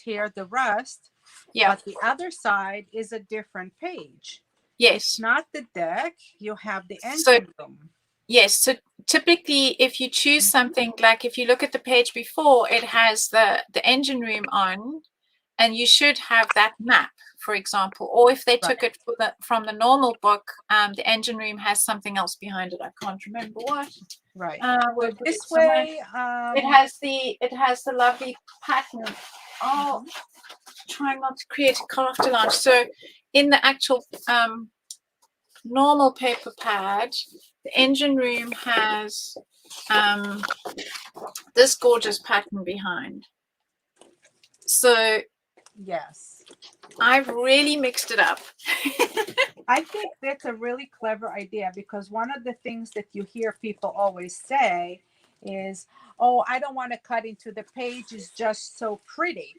Speaker 1: here the rust, but the other side is a different page.
Speaker 2: Yes,
Speaker 1: it's not the deck, you have the engine room.
Speaker 2: Yes, so typically if you choose something, like if you look at the page before, it has the engine room on and you should have that map, for example, or if they took it from the normal book, the engine room has something else behind it. I can't remember what.
Speaker 1: Right. So this way,
Speaker 2: it has the lovely pattern. Oh, trying not to create a carte lunch. So in the actual normal paper pad, the engine room has this gorgeous pattern behind. So
Speaker 1: Yes.
Speaker 2: I've really mixed it up.
Speaker 1: I think that's a really clever idea, because one of the things that you hear people always say is, oh, I don't want to cut into the page, it's just so pretty,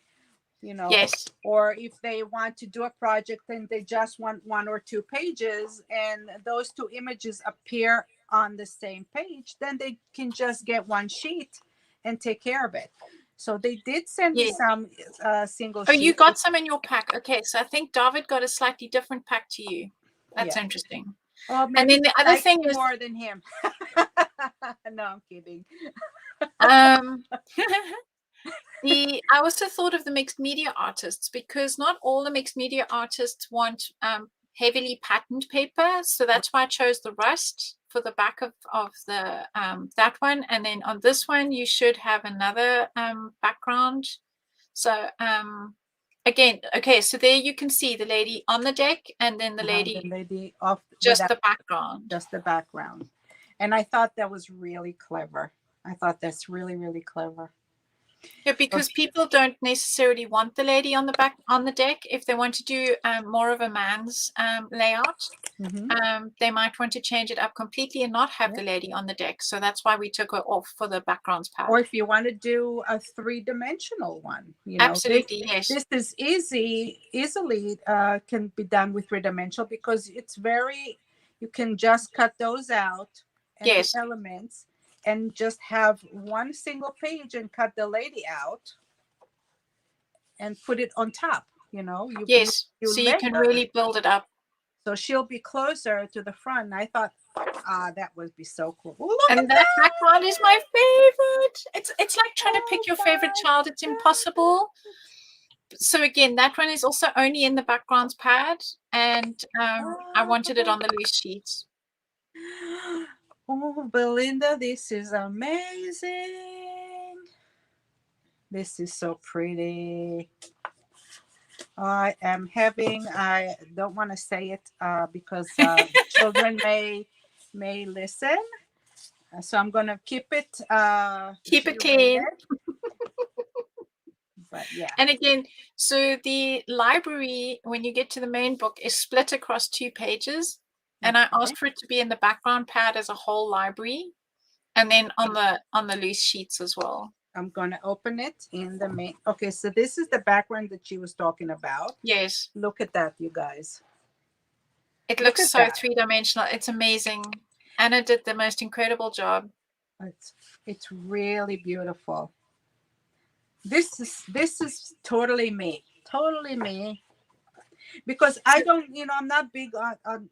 Speaker 1: you know.
Speaker 2: Yes.
Speaker 1: Or if they want to do a project and they just want 1 or 2 pages and those 2 images appear on the same page, then they can just get 1 sheet and take care of it. So they did send me some single
Speaker 2: Oh,
Speaker 1: sheets.
Speaker 2: you got some in your pack. Okay, so I think David got a slightly different pack to you. That's interesting.
Speaker 1: Oh,
Speaker 2: and then the other thing is
Speaker 1: more than him. No, I'm kidding.
Speaker 2: I also thought of the mixed media artists, because not all the mixed media artists want heavily patterned paper. So that's why I chose the rust for the back of the that one. And then on this one, you should have another background. So again, okay, so there you can see the lady on the deck, and then the lady
Speaker 1: off,
Speaker 2: just the background.
Speaker 1: Just the background. And I thought that was really clever. I thought that's really, really clever.
Speaker 2: Yeah, because people don't necessarily want the lady on the back on the deck. If they want to do more of a man's layout, they might want to change it up completely and not have the lady on the deck. So that's why we took her off for the backgrounds pack.
Speaker 1: Or if you want to do a 3-dimensional one, you know,
Speaker 2: absolutely, yes.
Speaker 1: This is easily can be done with 3-dimensional, because it's very, you can just cut those out and the elements and just have 1 single page and cut the lady out and put it on top, you know.
Speaker 2: So you can really build it up.
Speaker 1: So she'll be closer to the front. I thought, that would be so cool.
Speaker 2: And that background is my favorite. It's like trying to pick your favorite child. It's impossible. So again, that one is also only in the backgrounds pad, and I wanted it on the loose sheets.
Speaker 1: Oh, Belinda, this is amazing. This is so pretty. I don't want to say it because children may listen. So I'm going to keep it
Speaker 2: clean.
Speaker 1: But yeah.
Speaker 2: And again, so the library, when you get to the main book, is split across 2 pages. And I asked for it to be in the background pad as a whole library, and then on the loose sheets as well.
Speaker 1: I'm going to open it in the main. Okay, so this is the background that she was talking about.
Speaker 2: Yes.
Speaker 1: Look at that, you guys.
Speaker 2: It looks so 3-dimensional. It's amazing. Anna did the most incredible job.
Speaker 1: It's really beautiful. This is totally me. Totally me. Because I don't, I'm not big on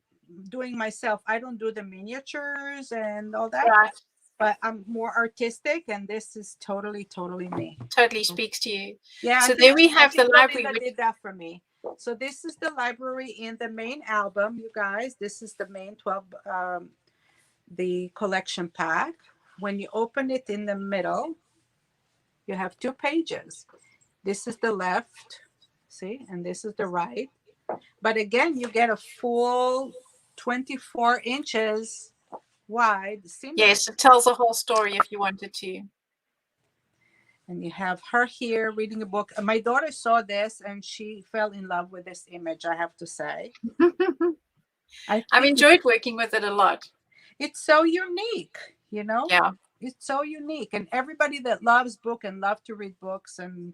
Speaker 1: doing myself. I don't do the miniatures and all that.
Speaker 2: Right.
Speaker 1: But I'm more artistic, and this is totally me.
Speaker 2: Totally speaks to you.
Speaker 1: Yeah.
Speaker 2: So there we have the library.
Speaker 1: That did that for me. So this is the library in the main album, you guys. This is the main 12, the collection pack. When you open it in the middle, you have 2 pages. This is the left, see, and this is the right. But again, you get a full 24 inches wide.
Speaker 2: Yes, it tells the whole story if you wanted to.
Speaker 1: And you have her here reading a book. My daughter saw this and she fell in love with this image, I have to say.
Speaker 2: I've enjoyed working with it a lot.
Speaker 1: It's so unique, you know?
Speaker 2: Yeah.
Speaker 1: It's so unique. And everybody that loves book and love to read books and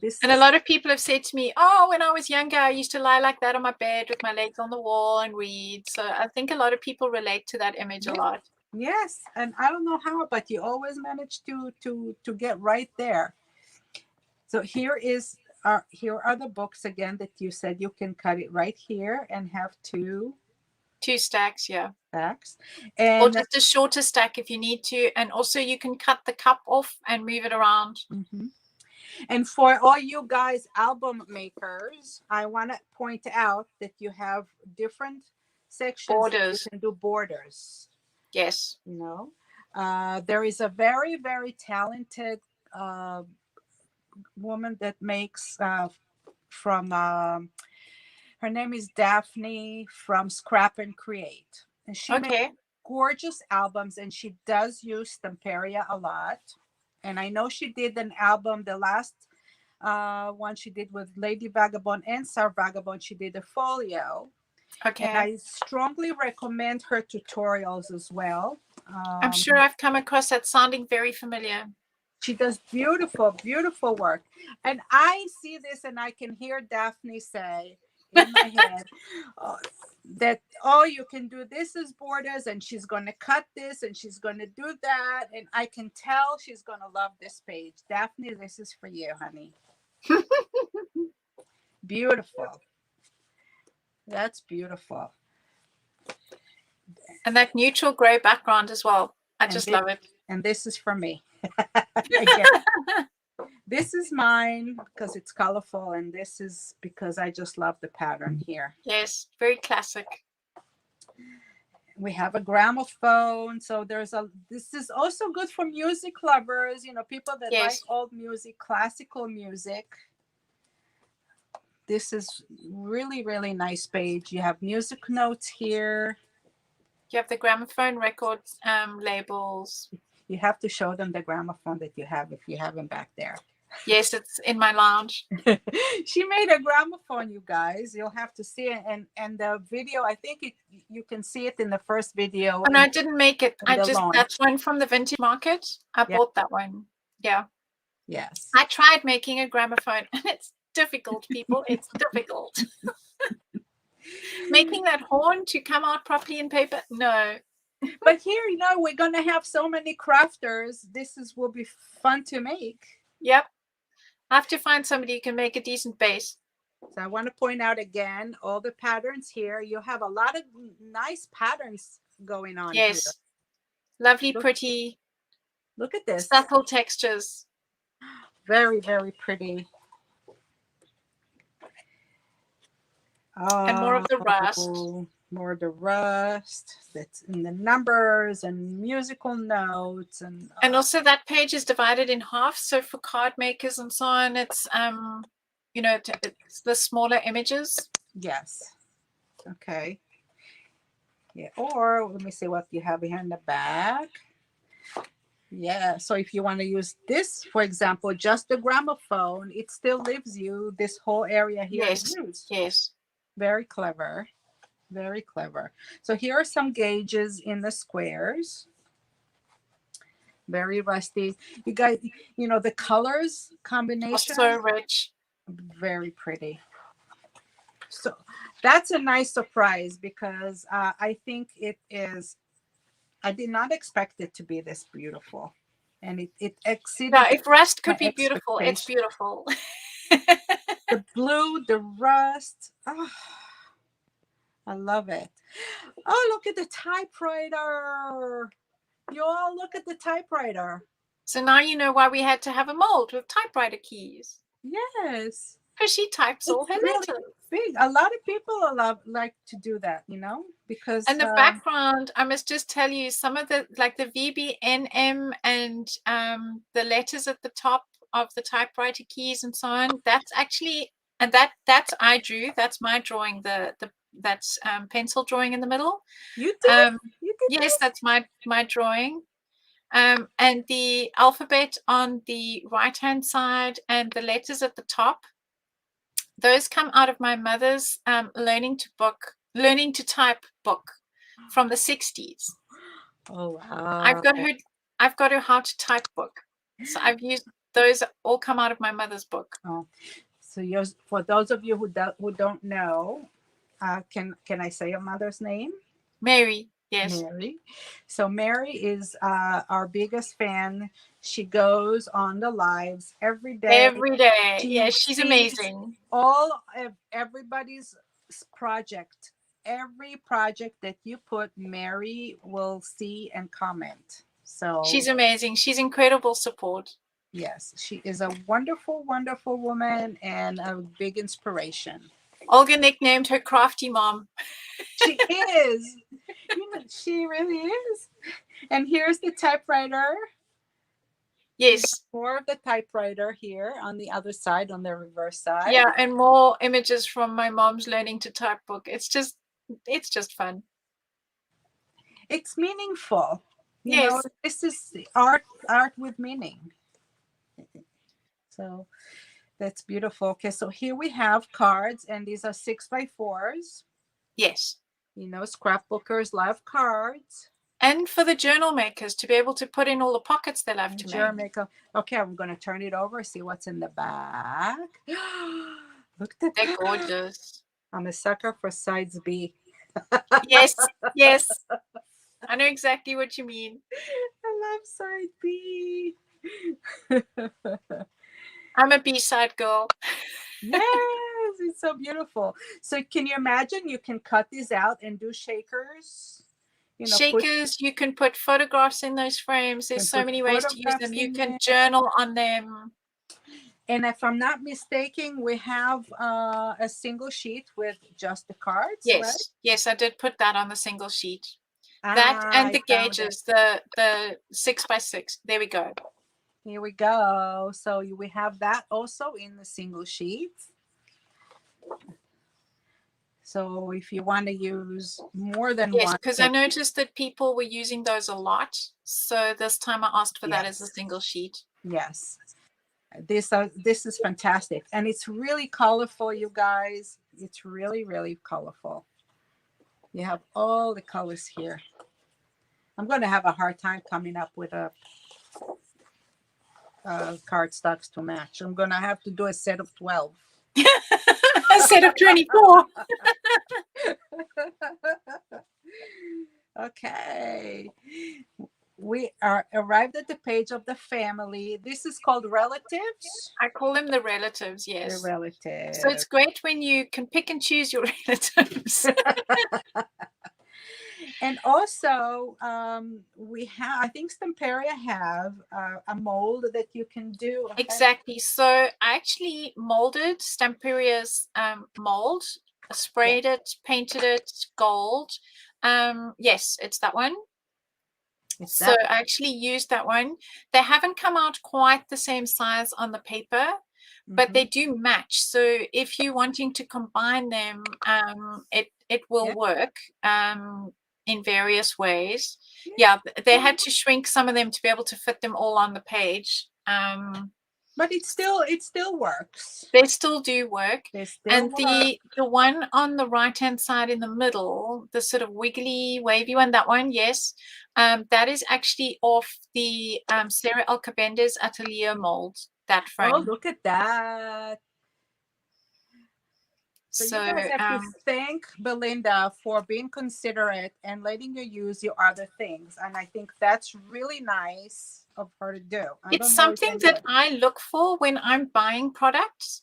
Speaker 1: this.
Speaker 2: And a lot of people have said to me, oh, when I was younger, I used to lie like that on my bed with my legs on the wall and read. So I think a lot of people relate to that image a lot.
Speaker 1: Yes. And I don't know how, but you always manage to get right there. So here are the books again that you said you can cut it right here and have 2
Speaker 2: stacks, yeah.
Speaker 1: Stacks.
Speaker 2: And or just a shorter stack if you need to. And also you can cut the cup off and move it around.
Speaker 1: Mm-hmm. And for all you guys album makers, I want to point out that you have different sections.
Speaker 2: Borders.
Speaker 1: You can do borders.
Speaker 2: Yes.
Speaker 1: There is a very, very talented woman that makes from Her name is Daphne from Scrap and Create. And she makes
Speaker 2: Okay.
Speaker 1: gorgeous albums, and she does use Stamperia a lot. And I know she did an album, the last one she did with Lady Vagabond and Star Vagabond, she did a folio. And
Speaker 2: Okay.
Speaker 1: I strongly recommend her tutorials as well.
Speaker 2: I'm sure I've come across that, sounding very familiar.
Speaker 1: She does beautiful, beautiful work. And I see this and I can hear Daphne say in my head that, oh, you can do this as borders, and she's going to cut this and she's going to do that. And I can tell she's going to love this page. Daphne, this is for you, honey. Beautiful. That's beautiful.
Speaker 2: And that neutral gray background as well. I just love it.
Speaker 1: And this is for me. Again, this is mine because it's colorful, and this is because I just love the pattern here.
Speaker 2: Yes, very classic.
Speaker 1: We have a gramophone, so this is also good for music lovers, people that like old music, classical music. This is really, really nice page. You have music notes here.
Speaker 2: You have the gramophone records labels.
Speaker 1: You have to show them the gramophone that you have if you have them back there.
Speaker 2: Yes, it's in my lounge.
Speaker 1: She made a gramophone, you guys. You'll have to see it. And the video, I think you can see it in the first video.
Speaker 2: And I didn't make it. That's one from the vintage market. I bought that one. Yeah.
Speaker 1: Yes.
Speaker 2: I tried making a gramophone, and it's difficult, people. It's difficult. Making that horn to come out properly in paper, no.
Speaker 1: But here, we're going to have so many crafters. Will be fun to make.
Speaker 2: Yep. I have to find somebody who can make a decent base.
Speaker 1: So I want to point out again, all the patterns here. You have a lot of nice patterns going on.
Speaker 2: Yes.
Speaker 1: Here.
Speaker 2: Lovely, pretty.
Speaker 1: Look at this.
Speaker 2: Subtle textures.
Speaker 1: Very, very pretty.
Speaker 2: And more of the rust.
Speaker 1: More of the rust that's in the numbers and musical notes. And
Speaker 2: also that page is divided in half. So for card makers and so on, it's, it's the smaller images.
Speaker 1: Yes. Okay. Yeah. Or let me see what you have here in the back. Yeah. So if you want to use this, for example, just the gramophone, it still leaves you this whole area here.
Speaker 2: Yes. Yes.
Speaker 1: Very clever. Very clever. So here are some gauges in the squares. Very rusty. You guys, the colors combination.
Speaker 2: So rich.
Speaker 1: Very pretty. So that's a nice surprise because I think it is. I did not expect it to be this beautiful. And it exceeded.
Speaker 2: Yeah, if rust could be beautiful, it's beautiful.
Speaker 1: The blue, the rust. Oh, I love it. Oh, look at the typewriter. You all look at the typewriter.
Speaker 2: So now you know why we had to have a mold with typewriter keys.
Speaker 1: Yes.
Speaker 2: Because she types all her letters.
Speaker 1: Big. A lot of people like to do that, because.
Speaker 2: And the background, I must just tell you, some of the, like the VBNM and the letters at the top of the typewriter keys and so on, that's actually, and that's I drew. That's my drawing. That's pencil drawing in the middle.
Speaker 1: You did?
Speaker 2: Yes, that's my drawing. And the alphabet on the right-hand side and the letters at the top, those come out of my mother's learning to type book from the 60s.
Speaker 1: Oh, wow.
Speaker 2: I've got her how to type book. So I've used those, all come out of my mother's book.
Speaker 1: Oh, so for those of you who don't know, can I say your mother's name?
Speaker 2: Mary. Yes.
Speaker 1: Mary. So Mary is our biggest fan. She goes on the lives every day.
Speaker 2: Every day. Yes, she's amazing.
Speaker 1: All of everybody's project. Every project that you put, Mary will see and comment. So
Speaker 2: she's amazing. She's incredible support.
Speaker 1: Yes, she is a wonderful, wonderful woman and a big inspiration.
Speaker 2: Olga nicknamed her crafty mom.
Speaker 1: She is. She really is. And here's the typewriter.
Speaker 2: Yes.
Speaker 1: More of the typewriter here on the other side, on the reverse side.
Speaker 2: Yeah, and more images from my mom's learning to type book. It's just fun.
Speaker 1: It's meaningful. You know,
Speaker 2: Yes.
Speaker 1: this is art with meaning. So that's beautiful. Okay, so here we have cards, and these are 6x4s.
Speaker 2: Yes.
Speaker 1: You know, scrapbookers love cards.
Speaker 2: And for the journal makers to be able to put in all the pockets they love to make.
Speaker 1: Okay, I'm going to turn it over, see what's in the back. Look at
Speaker 2: They're
Speaker 1: that.
Speaker 2: gorgeous.
Speaker 1: I'm a sucker for sides B.
Speaker 2: Yes, yes. I know exactly what you mean.
Speaker 1: I love side B.
Speaker 2: I'm a B-side girl.
Speaker 1: Yes, it's so beautiful. So can you imagine you can cut these out and do shakers? You know,
Speaker 2: Shakers, you can put photographs in those frames. There's so many ways to use them. You can journal on them.
Speaker 1: And if I'm not mistaken, we have a single sheet with just the cards,
Speaker 2: Yes,
Speaker 1: right?
Speaker 2: yes, I did put that on the single sheet. That and the gauges, the 6x6. There we go.
Speaker 1: Here we go. So we have that also in the single sheet. So if you want to use more than one.
Speaker 2: Yes, because I noticed that people were using those a lot. So this time I asked for that as a single sheet.
Speaker 1: Yes. This is fantastic. And it's really colorful, you guys. It's really, really colorful. You have all the colors here. I'm going to have a hard time coming up with a cardstocks to match. I'm going to have to do a set of 12.
Speaker 2: A set of 24.
Speaker 1: Okay. We are arrived at the page of the family. This is called relatives.
Speaker 2: I call them the relatives, yes.
Speaker 1: The relatives.
Speaker 2: So it's great when you can pick and choose your relatives.
Speaker 1: And also, we have, I think Stamperia have a mold that you can do.
Speaker 2: Exactly. So I actually molded Stamperia's mold, sprayed it, painted it gold. Yes, it's that one. So I actually used that one. They haven't come out quite the same size on the paper, but they do match. So if you're wanting to combine them, it will work in various ways. Yeah, they had to shrink some of them to be able to fit them all on the page.
Speaker 1: But it still works.
Speaker 2: They still do work. And the one on the right hand side in the middle, the sort of wiggly, wavy one, that one, yes, that is actually off the Sarah Alcabenda's Atelier mold. That frame.
Speaker 1: Oh, look at that! So you guys have to thank Belinda for being considerate and letting you use your other things, and I think that's really nice of her to do.
Speaker 2: It's something that I look for when I'm buying products.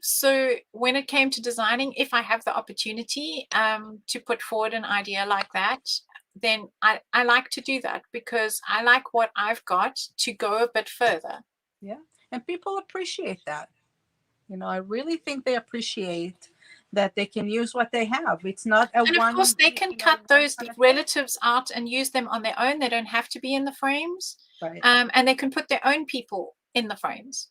Speaker 2: So when it came to designing, if I have the opportunity to put forward an idea like that, then I like to do that because I like what I've got to go a bit further.
Speaker 1: Yeah, and people appreciate that. You know, I really think they appreciate that they can use what they have. It's not a
Speaker 2: one. And of course, they can cut those relatives out and use them on their own. They don't have to be in the frames.
Speaker 1: Right.
Speaker 2: And they can put their own people in the frames.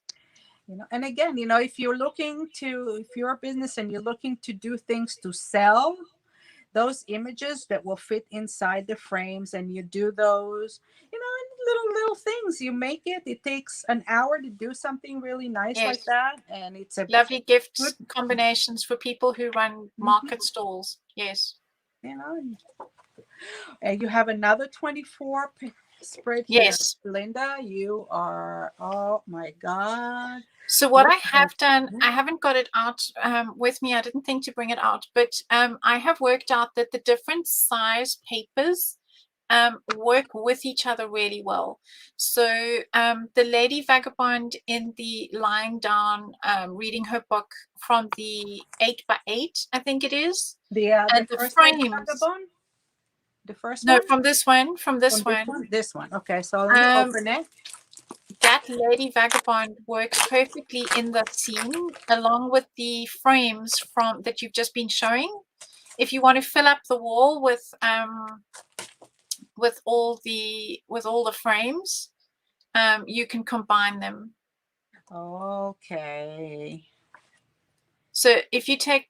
Speaker 1: You know, and again, you know, if you're a business and you're looking to do things to sell, those images that will fit inside the frames, and you do those, you know, little things. You make it. It takes an hour to do something really nice like that, and it's a
Speaker 2: lovely gift combinations for people who run market stalls. Yes,
Speaker 1: you know, and you have another 24 spread here.
Speaker 2: Yes,
Speaker 1: Linda, you are, oh my God.
Speaker 2: So what I have done, I haven't got it out with me. I didn't think to bring it out, but I have worked out that the different size papers work with each other really well. So the Lady Vagabond in the lying down, reading her book from the 8x8, I think it is. And the frames.
Speaker 1: Vagabond? The first
Speaker 2: one?
Speaker 1: No,
Speaker 2: from this one. From this one.
Speaker 1: This one. Okay, so let me open it.
Speaker 2: That Lady Vagabond works perfectly in the scene along with the frames from that you've just been showing. If you want to fill up the wall with all the frames, you can combine them.
Speaker 1: Okay.
Speaker 2: So if you take,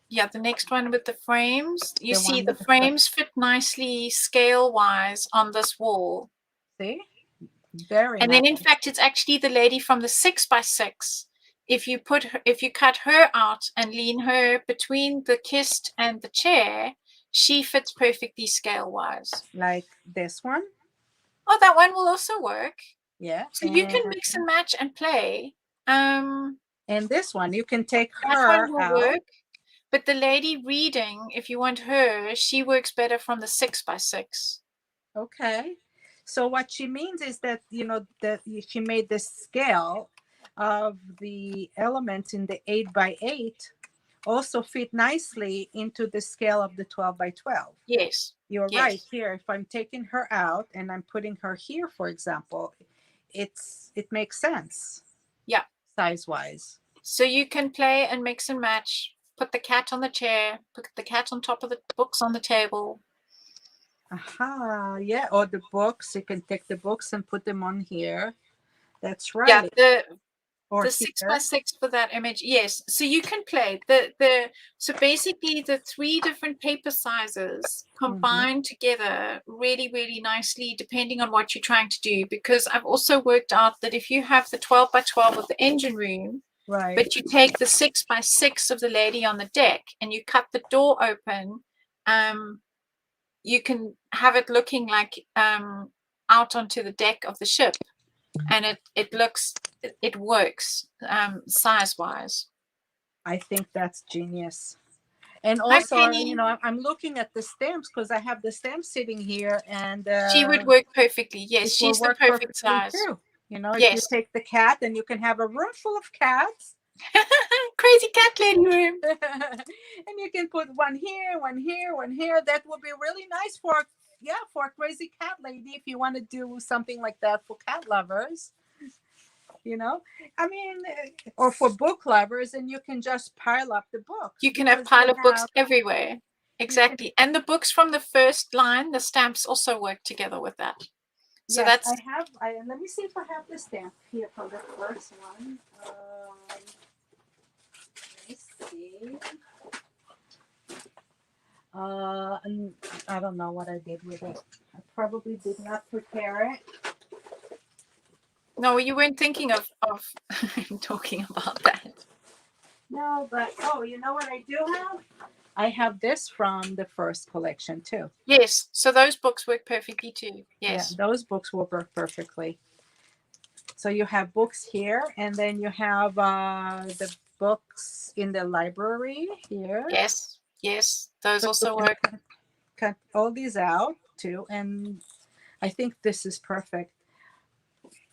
Speaker 2: the next one with the frames, you
Speaker 1: The
Speaker 2: see
Speaker 1: one
Speaker 2: the
Speaker 1: with the
Speaker 2: frames fit nicely scale-wise on this wall.
Speaker 1: see? Very
Speaker 2: And
Speaker 1: nice.
Speaker 2: then in fact, it's actually the lady from the 6x6. If you cut her out and lean her between the kist and the chair, she fits perfectly scale-wise.
Speaker 1: Like this one.
Speaker 2: Oh, that one will also work.
Speaker 1: Yeah.
Speaker 2: So you can mix and match and play.
Speaker 1: And this one, you can take
Speaker 2: That
Speaker 1: her
Speaker 2: one will
Speaker 1: out.
Speaker 2: work. But the lady reading, if you want her, she works better from the 6x6.
Speaker 1: Okay. So what she means is that, that she made this scale of the elements in the 8x8 also fit nicely into the scale of the 12x12.
Speaker 2: Yes.
Speaker 1: You're
Speaker 2: Yes.
Speaker 1: right. Here, if I'm taking her out and I'm putting her here, for example, it makes sense.
Speaker 2: Yeah.
Speaker 1: Size-wise.
Speaker 2: So you can play and mix and match. Put the cat on the chair. Put the cat on top of the books on the table.
Speaker 1: Aha, yeah. Or the books. You can take the books and put them on here. That's right.
Speaker 2: Yeah,
Speaker 1: Or
Speaker 2: the
Speaker 1: here.
Speaker 2: 6x6 for that image. Yes. So you can play so basically the 3 different paper sizes combine together really, really nicely, depending on what you're trying to do. Because I've also worked out that if you have the 12x12 of the engine room,
Speaker 1: Right.
Speaker 2: but you take the 6x6 of the lady on the deck and you cut the door open, you can have it looking like out onto the deck of the ship, and it works size-wise.
Speaker 1: I think that's genius. And
Speaker 2: Hi,
Speaker 1: also,
Speaker 2: Penny.
Speaker 1: I'm looking at the stamps because I have the stamps sitting here, and
Speaker 2: She would work perfectly. Yes,
Speaker 1: it will
Speaker 2: she's the
Speaker 1: work
Speaker 2: perfect
Speaker 1: perfectly
Speaker 2: size.
Speaker 1: too. If you
Speaker 2: Yes.
Speaker 1: take the cat, then you can have a room full of cats.
Speaker 2: Crazy cat lady room.
Speaker 1: And you can put one here, one here, one here. That would be really nice for a crazy cat lady if you want to do something like that for cat lovers. I mean, or for book lovers, and you can just pile up the books.
Speaker 2: You can have pile of books everywhere. Exactly. And the books from the first line, the stamps also work together with that. So
Speaker 1: yes,
Speaker 2: that's.
Speaker 1: Let me see if I have the stamp here for the first one. Let me see. And I don't know what I did with it. I probably did not prepare it.
Speaker 2: No, you weren't thinking of talking about that.
Speaker 1: No, but you know what I do have? I have this from the first collection too.
Speaker 2: Yes, so those books work perfectly too. Yes.
Speaker 1: Yeah, those books will work perfectly. So you have books here, and then you have the books in the library here.
Speaker 2: Yes, yes, those also work.
Speaker 1: Cut all these out too, and I think this is perfect.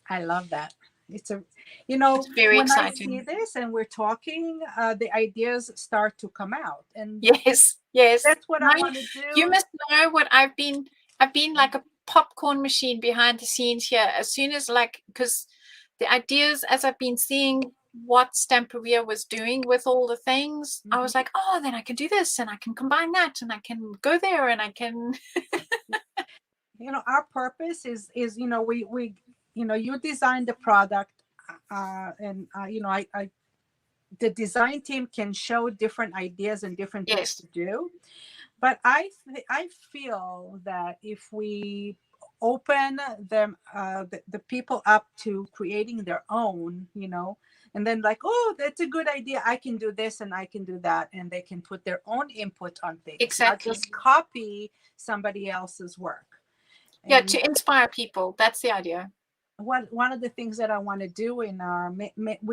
Speaker 1: I love that. It's
Speaker 2: very
Speaker 1: when
Speaker 2: exciting.
Speaker 1: I see this and we're talking, the ideas start to come out, and
Speaker 2: yes,
Speaker 1: that's what I want to do.
Speaker 2: You must know what I've been like a popcorn machine behind the scenes here. As soon as because the ideas, as I've been seeing what Stamperia was doing with all the things, I was like, oh, then I can do this and I can combine that and I can go there and I can.
Speaker 1: Our purpose is we you design the product, and I the design team can show different ideas and different things to do, but I feel that if we open them the people up to creating their own, and then that's a good idea, I can do this and I can do that, and they can put their own input on things,
Speaker 2: Exactly.
Speaker 1: not just copy somebody else's work.
Speaker 2: Yeah, to inspire people. That's the idea.
Speaker 1: One of the things that I want to do we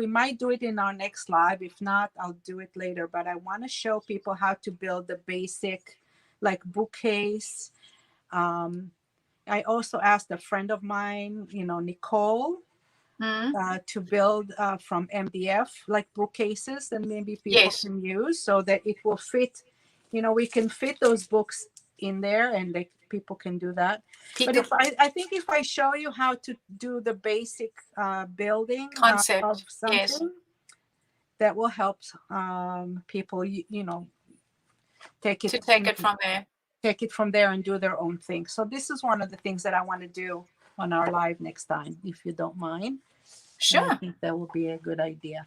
Speaker 1: might do it in our next live. If not, I'll do it later. But I want to show people how to build the basic, bookcase. I also asked a friend of mine, Nicole, to build from MDF bookcases that maybe people can use, so that it will fit. We can fit those books in there, and people can do that. But I think if I show you how to do the basic building
Speaker 2: concept
Speaker 1: of something, that will help people, take it
Speaker 2: from there.
Speaker 1: take it from there and do their own thing. So this is one of the things that I want to do on our live next time, if you don't mind. And I
Speaker 2: Sure.
Speaker 1: think that would be a good idea.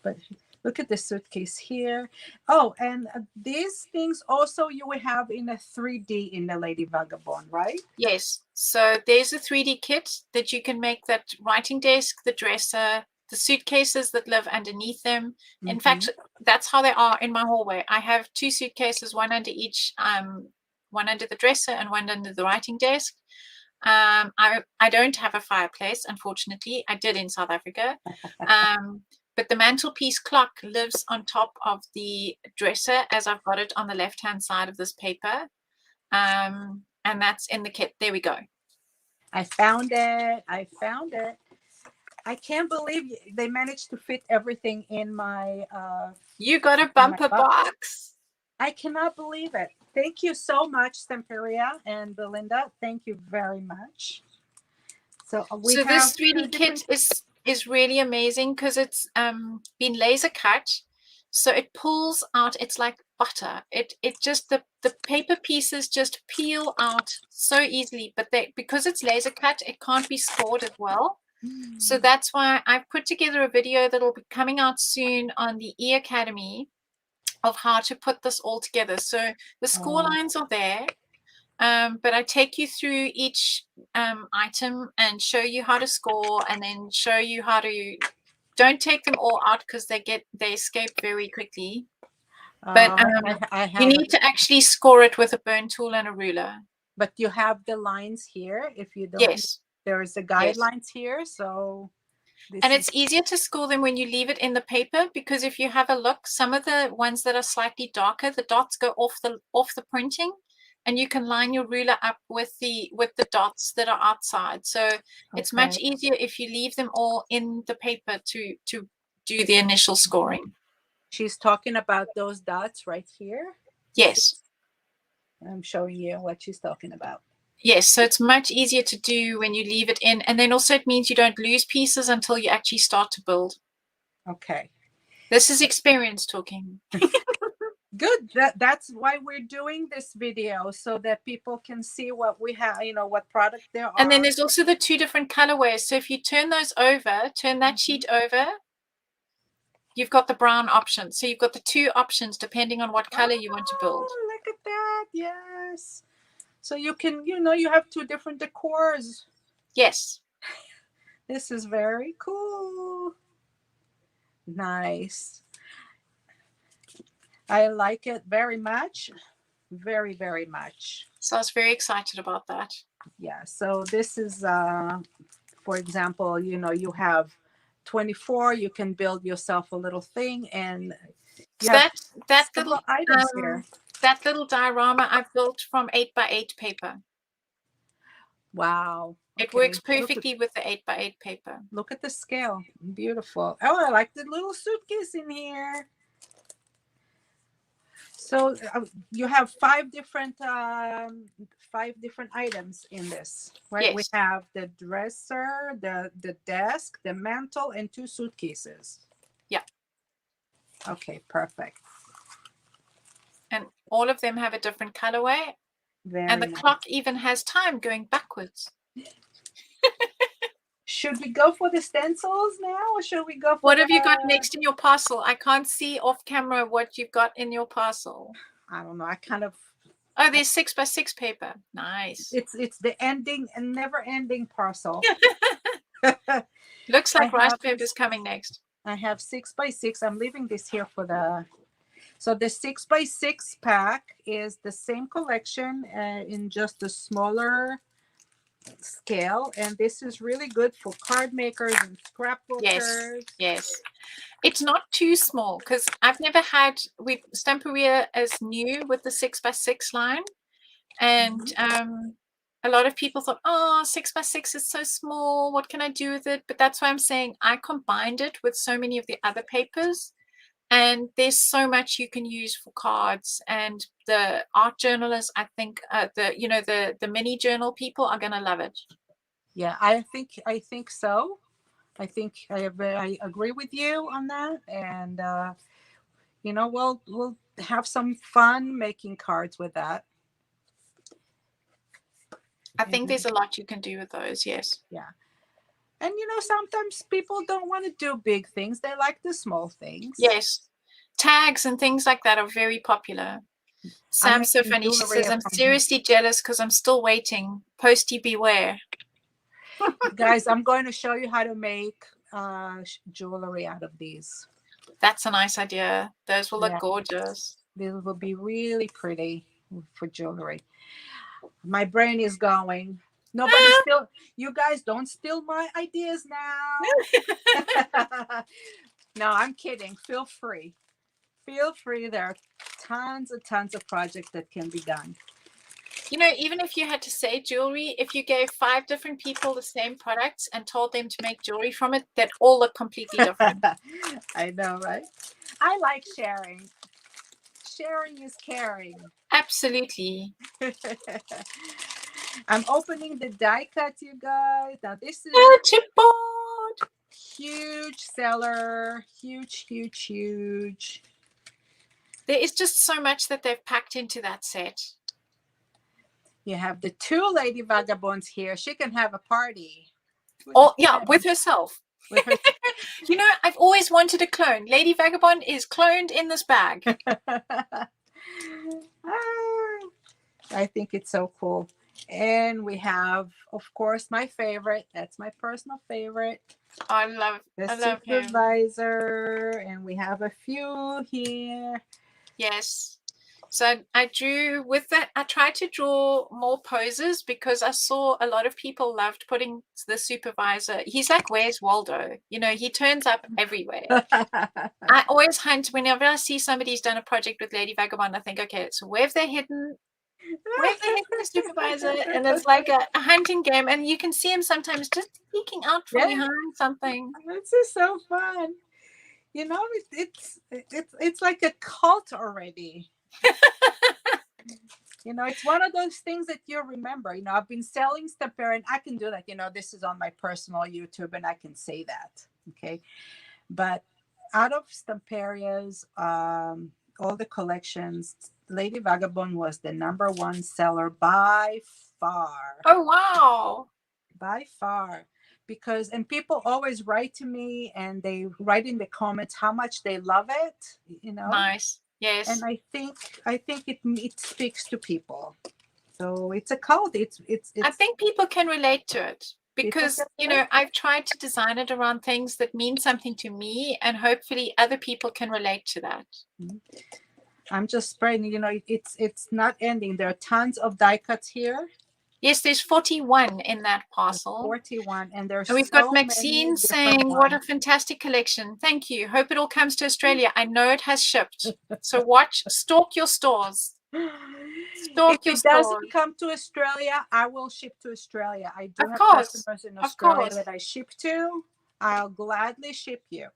Speaker 1: But look at the suitcase here. Oh, and these things also you will have in a 3D in the Lady Vagabond, right?
Speaker 2: Yes. So there's a 3D kit that you can make, that writing desk, the dresser, the suitcases that live underneath them. In fact, that's how they are in my hallway. I have 2 suitcases, one under each, one under the dresser and one under the writing desk. I don't have a fireplace, unfortunately. I did in South Africa. But the mantelpiece clock lives on top of the dresser, as I've got it on the left-hand side of this paper. And that's in the kit. There we go.
Speaker 1: I found it. I found it. I can't believe they managed to fit everything in my
Speaker 2: You got a bumper box.
Speaker 1: I cannot believe it. Thank you so much, Stamperia and Belinda. Thank you very much. So
Speaker 2: this 3D kit is really amazing because it's been laser cut, so it pulls out. It's like butter. It just the paper pieces just peel out so easily, but because it's laser cut, it can't be scored as well. So that's why I've put together a video that'll be coming out soon on the E Academy of how to put this all together. So the score lines are there. But I take you through each item and show you how to score, and then show you how to, don't take them all out because they escape very quickly. But you need to actually score it with a burn tool and a ruler.
Speaker 1: But you have the lines here. If you don't,
Speaker 2: yes,
Speaker 1: there is the guidelines here. So
Speaker 2: and it's easier to score them when you leave it in the paper, because if you have a look, some of the ones that are slightly darker, the dots go off the printing. And you can line your ruler up with the dots that are outside. So it's much easier if you leave them all in the paper to do the initial scoring.
Speaker 1: She's talking about those dots right here.
Speaker 2: Yes.
Speaker 1: I'm showing you what she's talking about.
Speaker 2: Yes, so it's much easier to do when you leave it in. And then also it means you don't lose pieces until you actually start to build.
Speaker 1: Okay.
Speaker 2: This is experience talking.
Speaker 1: Good. That's why we're doing this video, so that people can see what we have, what product there are.
Speaker 2: And then there's also the 2 different colorways. So if you turn those over, turn that sheet over, you've got the brown option. So you've got the 2 options depending on what color you want to build.
Speaker 1: Look at that. Yes. So you can, you have 2 different decors.
Speaker 2: Yes.
Speaker 1: This is very cool. Nice. I like it very much. Very, very much.
Speaker 2: So I was very excited about that.
Speaker 1: Yeah. So this is, for example, you have 24. You can build yourself a little thing, and
Speaker 2: that little
Speaker 1: items here.
Speaker 2: That little diorama I built from 8x8 paper.
Speaker 1: Wow.
Speaker 2: Okay. It works perfectly with the 8x8 paper.
Speaker 1: Look at the scale. Beautiful. Oh, I like the little suitcase in here. So you have 5 different items in this, right?
Speaker 2: Yes.
Speaker 1: We have the dresser, the desk, the mantle, and 2 suitcases.
Speaker 2: Yeah.
Speaker 1: Okay, perfect.
Speaker 2: And all of them have a different colorway. And the clock even has time going backwards.
Speaker 1: Should we go for the stencils now, or should we go for
Speaker 2: what have you got next in your parcel? I can't see off camera what you've got in your parcel.
Speaker 1: I don't know. I kind of.
Speaker 2: Oh, there's 6x6 paper. Nice.
Speaker 1: It's the ending and never-ending parcel.
Speaker 2: Looks like rice paper is coming next.
Speaker 1: I have 6x6. I'm leaving this here for the. So the 6x6 pack is the same collection in just a smaller scale, and this is really good for card makers and scrapbookers.
Speaker 2: Yes. It's not too small, because I've never had. Stamperia is new with the 6x6 line, and a lot of people thought, oh, 6x6 is so small, what can I do with it? But that's why I'm saying I combined it with so many of the other papers. And there's so much you can use for cards, and the art journalists, I think, the mini journal people are gonna love it.
Speaker 1: Yeah, I think so. I think I agree with you on that, and we'll have some fun making cards with that.
Speaker 2: I think
Speaker 1: And
Speaker 2: there's a lot you can do with those. Yes.
Speaker 1: yeah. And sometimes people don't want to do big things. They like the small things.
Speaker 2: Yes. Tags and things like that are very popular.
Speaker 1: I'm
Speaker 2: Sam's so
Speaker 1: making
Speaker 2: funny. She
Speaker 1: jewelry
Speaker 2: says, I'm
Speaker 1: from here.
Speaker 2: seriously jealous because I'm still waiting. Posty beware.
Speaker 1: Guys, I'm going to show you how to make jewelry out of these.
Speaker 2: That's a nice idea. Those will look
Speaker 1: Yeah.
Speaker 2: gorgeous.
Speaker 1: These will be really pretty for jewelry. My brain is going. Nobody still. You guys don't steal my ideas now. No, I'm kidding. Feel free. Feel free. There are tons of projects that can be done.
Speaker 2: Even if you had to say jewelry, if you gave 5 different people the same products and told them to make jewelry from it, they'd all look completely different.
Speaker 1: I know, right? I like sharing. Sharing is caring.
Speaker 2: Absolutely.
Speaker 1: I'm opening the die cut, you guys. Now this is
Speaker 2: Oh, chipboard.
Speaker 1: huge seller. Huge.
Speaker 2: There is just so much that they've packed into that set.
Speaker 1: You have the 2 Lady Vagabonds here. She can have a party.
Speaker 2: With herself.
Speaker 1: With her.
Speaker 2: I've always wanted a clone. Lady Vagabond is cloned in this bag.
Speaker 1: I think it's so cool. And we have, of course, my favorite. That's my personal favorite.
Speaker 2: I love
Speaker 1: Supervisor. And we have a few here.
Speaker 2: Yes. So I drew with that. I tried to draw more poses because I saw a lot of people loved putting the supervisor. He's like, where's Waldo? He turns up everywhere. I always hunt whenever I see somebody's done a project with Lady Vagabond. I think, okay, so where have they hidden the supervisor? And it's like a hunting game, and you can see him sometimes just peeking out from behind something.
Speaker 1: This is so fun. It's like a cult already. It's one of those things that you remember. I've been selling Stamperia, and I can do that. This is on my personal YouTube, and I can say that. Okay. But out of Stamperia's, all the collections, Lady Vagabond was the #1 seller by far.
Speaker 2: Oh, wow.
Speaker 1: By far. And people always write to me, and they write in the comments how much they love it.
Speaker 2: Nice. Yes.
Speaker 1: And I think it speaks to people. So it's a cult.
Speaker 2: I think people can relate to it because I've tried to design it around things that mean something to me, and hopefully other people can relate to that.
Speaker 1: I'm just spreading. It's not ending. There are tons of die cuts here.
Speaker 2: Yes, there's 41 in that parcel.
Speaker 1: 41, and
Speaker 2: we've got Maxine saying, "What a fantastic collection! Thank you. Hope it all comes to Australia. I know it has shipped. So stalk your stores.
Speaker 1: If it doesn't come to Australia, I will ship to Australia. I do have customers in Australia that I ship to. I'll gladly ship you.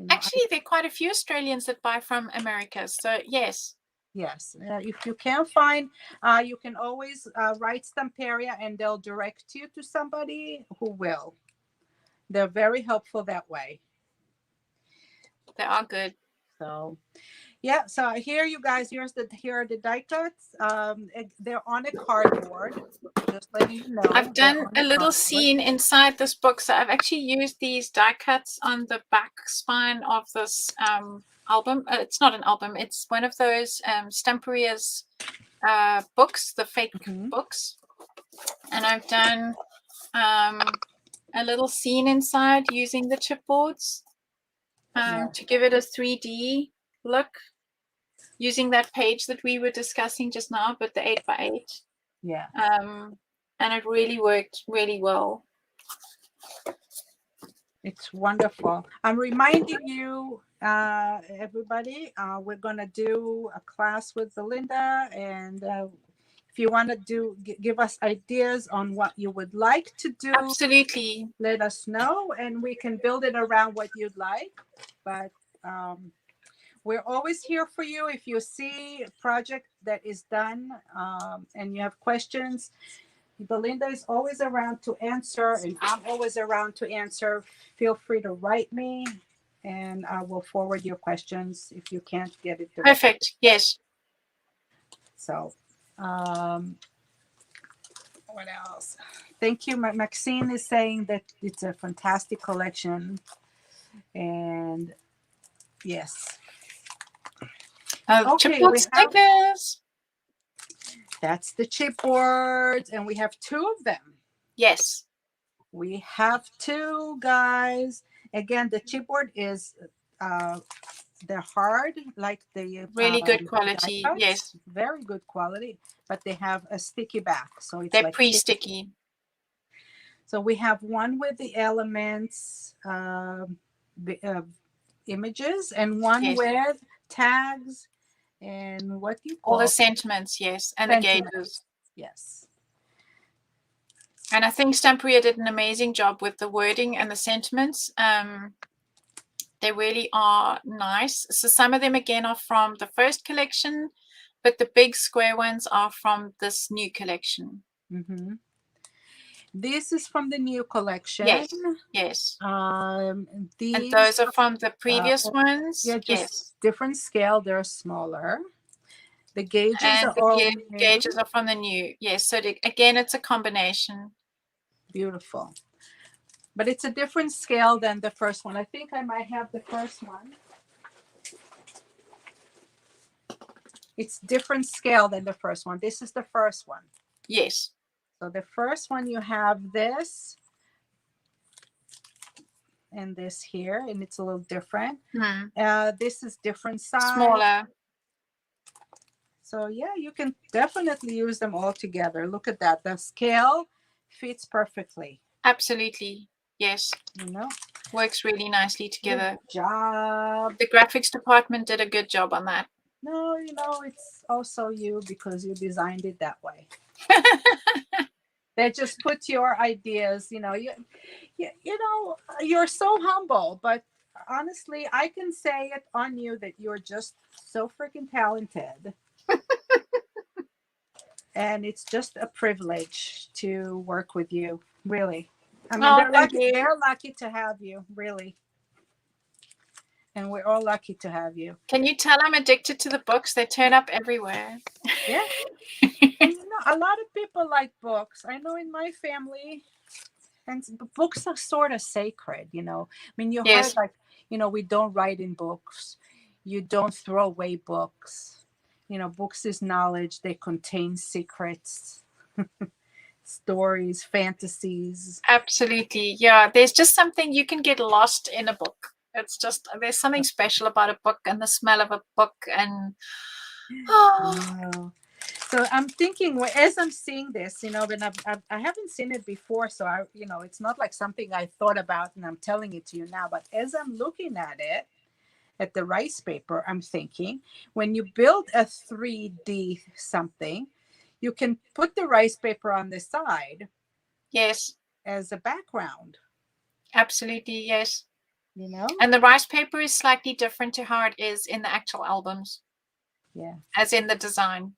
Speaker 2: Actually, there are quite a few Australians that buy from America. So yes.
Speaker 1: Yes. If you can't find, you can always write Stamperia, and they'll direct you to somebody who will. They're very helpful that way.
Speaker 2: They are good.
Speaker 1: So, yeah. So here, you guys, here are the die cuts. They're on a cardboard. Just letting you know.
Speaker 2: I've done a little scene inside this book. So I've actually used these die cuts on the back spine of this album. It's not an album. It's one of those Stamperia's books, the fake books. And I've done a little scene inside using the chipboards to give it a 3D look, using that page that we were discussing just now, but the 8x8.
Speaker 1: Yeah.
Speaker 2: And it really worked really well.
Speaker 1: It's wonderful. I'm reminding you, everybody, we're going to do a class with Belinda, and if you want to give us ideas on what you would like to do,
Speaker 2: absolutely,
Speaker 1: let us know, and we can build it around what you'd like. But we're always here for you. If you see a project that is done and you have questions, Belinda is always around to answer, and I'm always around to answer. Feel free to write me, and I will forward your questions if you can't get it directly.
Speaker 2: Perfect. Yes.
Speaker 1: So, What else? Thank you. Maxine is saying that it's a fantastic collection. And yes. Okay,
Speaker 2: chipboard
Speaker 1: we have,
Speaker 2: stickers.
Speaker 1: that's the chipboard, and we have two of them.
Speaker 2: Yes.
Speaker 1: We have two, guys. Again, the chipboard is they're hard, like the
Speaker 2: Really good
Speaker 1: die
Speaker 2: quality.
Speaker 1: cuts.
Speaker 2: Yes.
Speaker 1: Very good quality, but they have a sticky back, so it's
Speaker 2: They're
Speaker 1: like
Speaker 2: pre-sticky.
Speaker 1: So we have one with the elements images, and one
Speaker 2: Yes.
Speaker 1: with tags and what you
Speaker 2: All
Speaker 1: call
Speaker 2: the sentiments, yes, and
Speaker 1: sentiments.
Speaker 2: the gauges.
Speaker 1: Yes.
Speaker 2: And I think Stamperia did an amazing job with the wording and the sentiments. They really are nice. So some of them again are from the first collection, but the big square ones are from this new collection.
Speaker 1: Mm-hmm. This is from the new collection.
Speaker 2: Yes. Yes.
Speaker 1: These
Speaker 2: And those are from the previous ones.
Speaker 1: Yeah, just
Speaker 2: yes.
Speaker 1: different scale. They're smaller. The gauges
Speaker 2: And
Speaker 1: are
Speaker 2: the
Speaker 1: all new.
Speaker 2: gauges are from the new. Yes. So again, it's a combination.
Speaker 1: Beautiful. But it's a different scale than the first one. I think I might have the first one. It's different scale than the first one. This is the first one.
Speaker 2: Yes.
Speaker 1: So the first one, you have this and this here, and it's a little different. This is different size.
Speaker 2: Smaller.
Speaker 1: So yeah, you can definitely use them all together. Look at that. The scale fits perfectly.
Speaker 2: Absolutely. Yes.
Speaker 1: You know,
Speaker 2: works really nicely together.
Speaker 1: Good job.
Speaker 2: The graphics department did a good job on that.
Speaker 1: No, you know, it's also you because you designed it that way. They just put your ideas, you know, you know, you're so humble, but honestly, I can say it on you that you're just so freaking talented. And it's just a privilege to work with you, really. I mean, they're lucky to have you, really. And we're all lucky to have you.
Speaker 2: Can you tell I'm addicted to the books? They turn up everywhere.
Speaker 1: Yeah. And you know, a lot of people like books. I know in my family, and books are sort of sacred, you know. I mean, you heard like, you know, we don't write in books. You don't throw away books. You know, books is knowledge. They contain secrets, stories, fantasies.
Speaker 2: Absolutely. Yeah. There's just something you can get lost in a book. It's just, there's something special about a book and the smell of a book. And
Speaker 1: Wow. So I'm thinking, as I'm seeing this, you know, when I haven't seen it before, so I, you know, it's not like something I thought about and I'm telling it to you now. But as I'm looking at it, at the rice paper, I'm thinking, when you build a 3D something, you can put the rice paper on the side.
Speaker 2: Yes.
Speaker 1: As a background.
Speaker 2: Absolutely, yes.
Speaker 1: You know?
Speaker 2: And the rice paper is slightly different to how it is in the actual albums.
Speaker 1: Yeah.
Speaker 2: As in the design.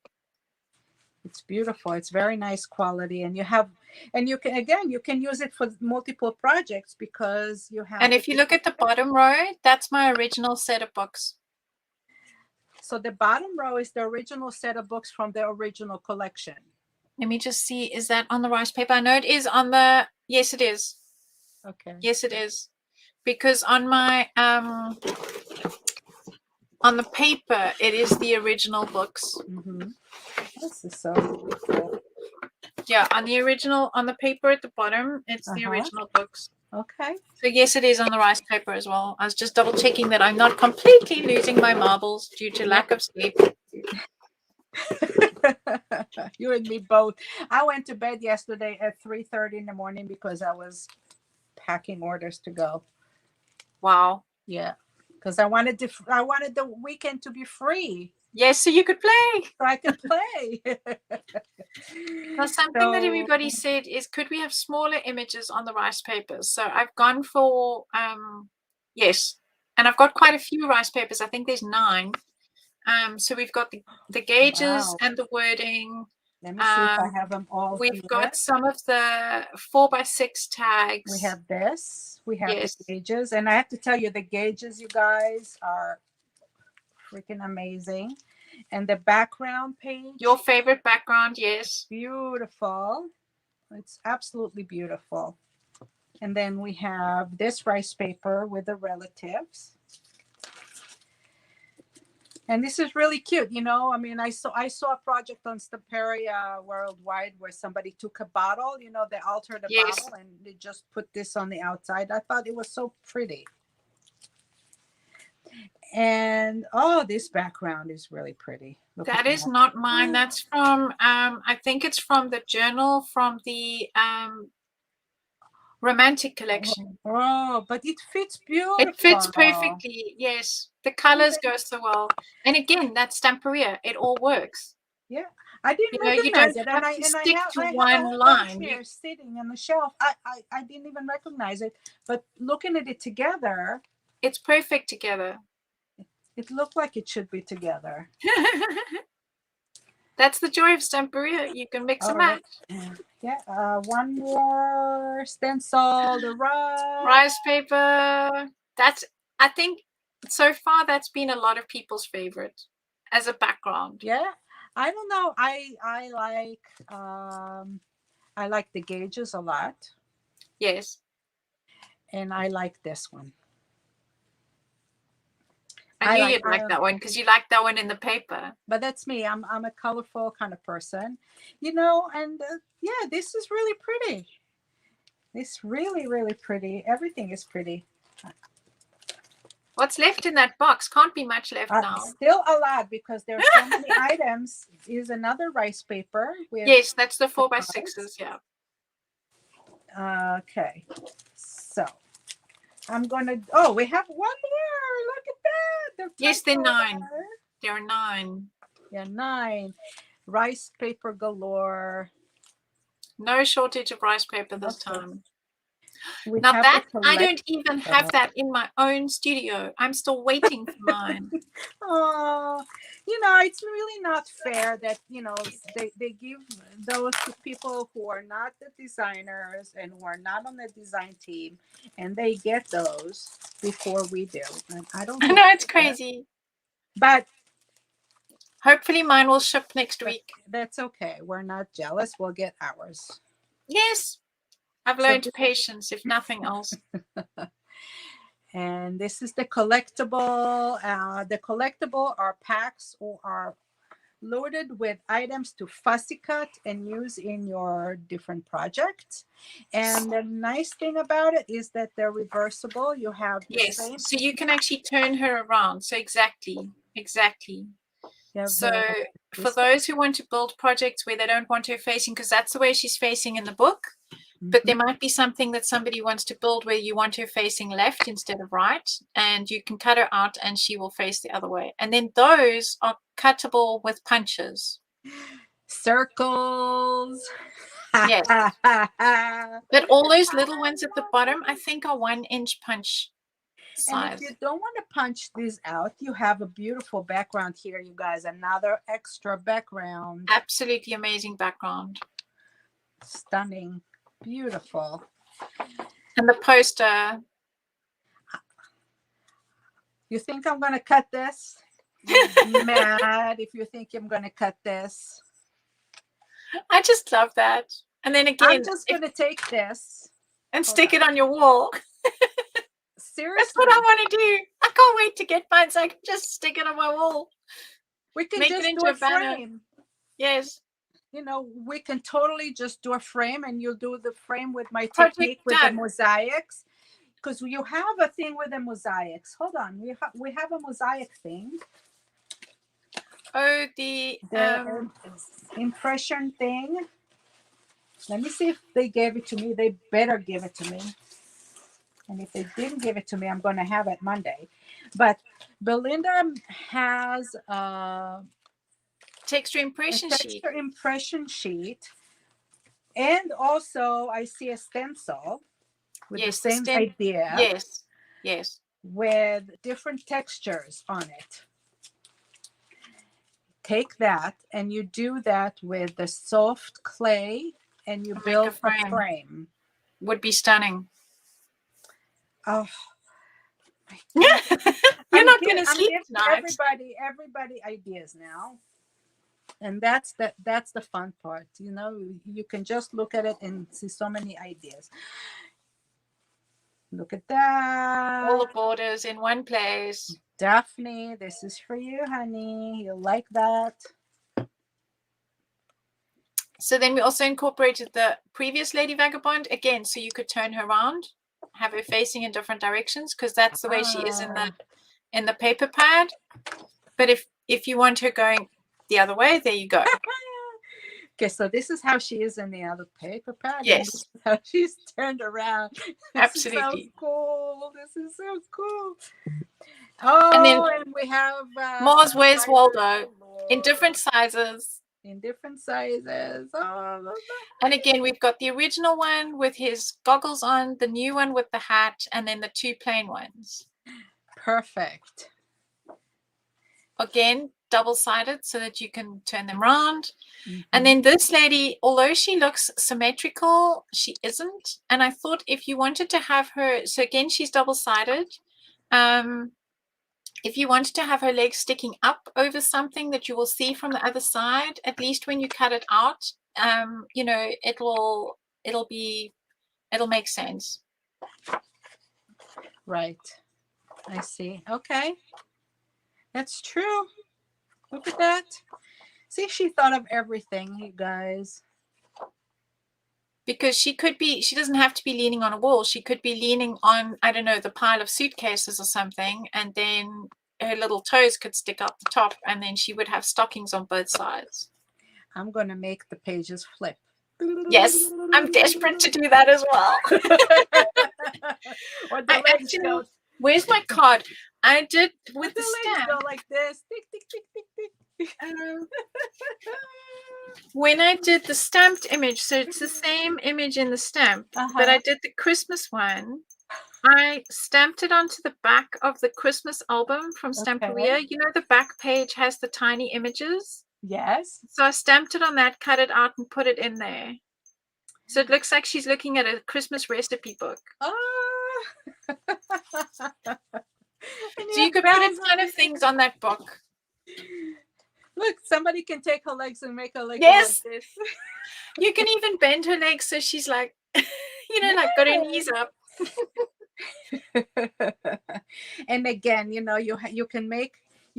Speaker 1: It's beautiful. It's very nice quality. And you have, and you can, again, you can use it for multiple projects because you have.
Speaker 2: And if you look at the bottom row, that's my original set of books.
Speaker 1: So the bottom row is the original set of books from the original collection.
Speaker 2: Let me just see. Is that on the rice paper? I know it is on the, yes, it is.
Speaker 1: Okay.
Speaker 2: Yes, it is. Because on my, on the paper, it is the original books.
Speaker 1: Mm-hmm. This is so beautiful.
Speaker 2: Yeah, on the original, on the paper at the bottom, it's the original books.
Speaker 1: Okay.
Speaker 2: So yes, it is on the rice paper as well. I was just double checking that I'm not completely losing my marbles due to lack of sleep.
Speaker 1: You and me both. I went to bed yesterday at 3:30 in the morning because I was packing orders to go.
Speaker 2: Wow.
Speaker 1: Yeah, because I wanted the weekend to be free.
Speaker 2: Yes, so you could play.
Speaker 1: So I could play.
Speaker 2: Now, something that everybody said is, could we have smaller images on the rice papers? So I've gone for, yes. And I've got quite a few rice papers. I think there's 9. So we've got the gauges and the wording.
Speaker 1: Let me see if I have them all.
Speaker 2: We've got some of the 4x6 tags.
Speaker 1: We have this. We have the gauges. And I have to tell you, the gauges, you guys, are freaking amazing. And the background page.
Speaker 2: Your favorite background, yes.
Speaker 1: Beautiful. It's absolutely beautiful. And then we have this rice paper with the relatives. And this is really cute. You know, I mean, I saw a project on Stamperia worldwide where somebody took a bottle, you know, they altered a
Speaker 2: Yes,
Speaker 1: bottle and they just put this on the outside. I thought it was so pretty. And oh, this background is really pretty. Look at
Speaker 2: that is
Speaker 1: that.
Speaker 2: not mine. That's from I think it's from the journal from the romantic collection.
Speaker 1: Oh, but it fits
Speaker 2: It fits
Speaker 1: beautiful.
Speaker 2: perfectly. Yes, the
Speaker 1: Look
Speaker 2: colors
Speaker 1: at,
Speaker 2: go so well. And again, that's Stamperia. It all works.
Speaker 1: yeah, I didn't
Speaker 2: You know, you
Speaker 1: recognize
Speaker 2: don't
Speaker 1: it, and
Speaker 2: have
Speaker 1: I
Speaker 2: to
Speaker 1: and I
Speaker 2: stick
Speaker 1: have
Speaker 2: to
Speaker 1: I have a
Speaker 2: one
Speaker 1: whole bunch
Speaker 2: line.
Speaker 1: here sitting on the shelf. I didn't even recognize it, but looking at it together,
Speaker 2: It's perfect together.
Speaker 1: it looked like it should be together.
Speaker 2: That's the joy of Stamperia. You can mix
Speaker 1: All
Speaker 2: and
Speaker 1: right.
Speaker 2: match.
Speaker 1: Yeah, one more stencil, the
Speaker 2: Rice paper. That's, I think, so far that's been a lot of people's favorite as a background.
Speaker 1: yeah. I don't know. I like the gauges a lot,
Speaker 2: Yes.
Speaker 1: and I like this one.
Speaker 2: I
Speaker 1: I
Speaker 2: knew
Speaker 1: like
Speaker 2: you'd like that one because you like that one in the paper.
Speaker 1: but that's me. I'm a colorful kind of person, you know. And yeah, this is really pretty. It's really really pretty. Everything is pretty.
Speaker 2: What's left in that box? Can't be much left now.
Speaker 1: Still a lot because there are so many items. Is another rice paper with
Speaker 2: Yes, that's the 4x6s. Yeah.
Speaker 1: Okay, so I'm gonna. Oh, we have one more. Look at that.
Speaker 2: Yes, they're 9.
Speaker 1: Typewriter.
Speaker 2: There are 9.
Speaker 1: Yeah, 9. Rice paper galore.
Speaker 2: No shortage of rice paper this
Speaker 1: Okay.
Speaker 2: time.
Speaker 1: We
Speaker 2: Now
Speaker 1: have
Speaker 2: that,
Speaker 1: a
Speaker 2: I don't
Speaker 1: collection.
Speaker 2: even have that in my own studio. I'm still waiting for mine.
Speaker 1: Oh, you know, it's really not fair that, you know, they give those to people who are not the designers and who are not on the design team, and they get those before we do. And I don't
Speaker 2: I
Speaker 1: think
Speaker 2: know it's
Speaker 1: fair.
Speaker 2: crazy.
Speaker 1: But
Speaker 2: Hopefully mine will ship next week.
Speaker 1: that's okay. We're not jealous. We'll get ours.
Speaker 2: Yes, I've
Speaker 1: So
Speaker 2: learned patience, if nothing else.
Speaker 1: and this is the collectible. The collectible are packs or are loaded with items to fussy cut and use in your different projects. And the nice thing about it is that they're reversible. You have the
Speaker 2: Yes,
Speaker 1: same.
Speaker 2: so you can actually turn her around. So exactly. So for those who want to build projects where they don't want her facing, because that's the way she's facing in the book, but there might be something that somebody wants to build where you want her facing left instead of right, and you can cut her out and she will face the other way. And then those are cuttable with punches.
Speaker 1: Circles.
Speaker 2: Yes. But all those little ones at the bottom, I think, are 1-inch punch size.
Speaker 1: And if you don't want to punch these out, you have a beautiful background here, you guys. Another extra background.
Speaker 2: Absolutely amazing background.
Speaker 1: Stunning. Beautiful.
Speaker 2: And the poster.
Speaker 1: You think I'm going to cut this? You'll be mad if you think I'm going to cut this.
Speaker 2: I just love that. And then again,
Speaker 1: I'm just going to take this
Speaker 2: and stick it on your wall.
Speaker 1: Seriously.
Speaker 2: That's what I want to do. I can't wait to get mine so I can just stick it on my wall.
Speaker 1: We can
Speaker 2: Make
Speaker 1: just
Speaker 2: it into
Speaker 1: do
Speaker 2: a banner.
Speaker 1: frame.
Speaker 2: Yes.
Speaker 1: You know, we can totally just do a frame, and you'll do the frame with my
Speaker 2: Project
Speaker 1: technique with
Speaker 2: done.
Speaker 1: the mosaics. Because you have a thing with the mosaics. Hold on. We have a mosaic thing.
Speaker 2: Oh, the
Speaker 1: impression thing. Let me see if they gave it to me. They better give it to me. And if they didn't give it to me, I'm going to have it Monday. But Belinda has a
Speaker 2: texture impression
Speaker 1: sheet. And also, I see a stencil with the same idea.
Speaker 2: Yes.
Speaker 1: With different textures on it. Take that and you do that with the soft clay and you build a frame.
Speaker 2: Would be stunning.
Speaker 1: Oh,
Speaker 2: you're not going to sleep tonight.
Speaker 1: Everybody ideas now. And that's the fun part. You can just look at it and see so many ideas. Look at
Speaker 2: All
Speaker 1: that.
Speaker 2: the borders in one place.
Speaker 1: Daphne, this is for you, honey. You'll like that.
Speaker 2: So then we also incorporated the previous Lady Vagabond again, so you could turn her around, have her facing in different directions, because that's the way she is in the paper pad. But if you want her going the other way, there you go.
Speaker 1: Okay, so this is how she is in the other paper pad.
Speaker 2: Yes.
Speaker 1: And this is how she's turned around.
Speaker 2: Absolutely.
Speaker 1: This is so cool. This is so cool. Oh,
Speaker 2: And then
Speaker 1: we have
Speaker 2: Mars, Where's
Speaker 1: Typewriter
Speaker 2: Waldo? In
Speaker 1: galore.
Speaker 2: different sizes.
Speaker 1: In different sizes. Oh,
Speaker 2: and again, we've got the original one with his goggles on, the new one with the hat, and then the two plain ones.
Speaker 1: perfect.
Speaker 2: Again, double-sided so that you can turn them around.
Speaker 1: Mhm.
Speaker 2: And then this lady, although she looks symmetrical, she isn't. And I thought if you wanted to have her, so again, she's double-sided. If you wanted to have her legs sticking up over something that you will see from the other side, at least when you cut it out, it'll make sense.
Speaker 1: Right. I see. Okay. That's true. Look at that. See, she thought of everything, you guys.
Speaker 2: Because she doesn't have to be leaning on a wall. She could be leaning on, I don't know, the pile of suitcases or something, and then her little toes could stick up the top, and then she would have stockings on both sides.
Speaker 1: I'm going to make the pages flip.
Speaker 2: Yes, I'm desperate to do that as well.
Speaker 1: Or the legs go.
Speaker 2: Where's my card? I did with the
Speaker 1: legs
Speaker 2: stamp.
Speaker 1: go like this. Tick, tick, tick, tick, tick.
Speaker 2: When I did the stamped image, so it's the same image in the stamp, but I did the Christmas one. I stamped it onto the back of the Christmas album from Stamperia.
Speaker 1: Okay.
Speaker 2: You know, the back page has the tiny images.
Speaker 1: Yes.
Speaker 2: So I stamped it on that, cut it out, and put it in there. So it looks like she's looking at a Christmas recipe book.
Speaker 1: Oh.
Speaker 2: So you could put a ton of things on that book.
Speaker 1: Look, somebody can take her legs and make her legs
Speaker 2: Yes.
Speaker 1: like this.
Speaker 2: You can even bend her legs so she's like, like got her knees up.
Speaker 1: And again, you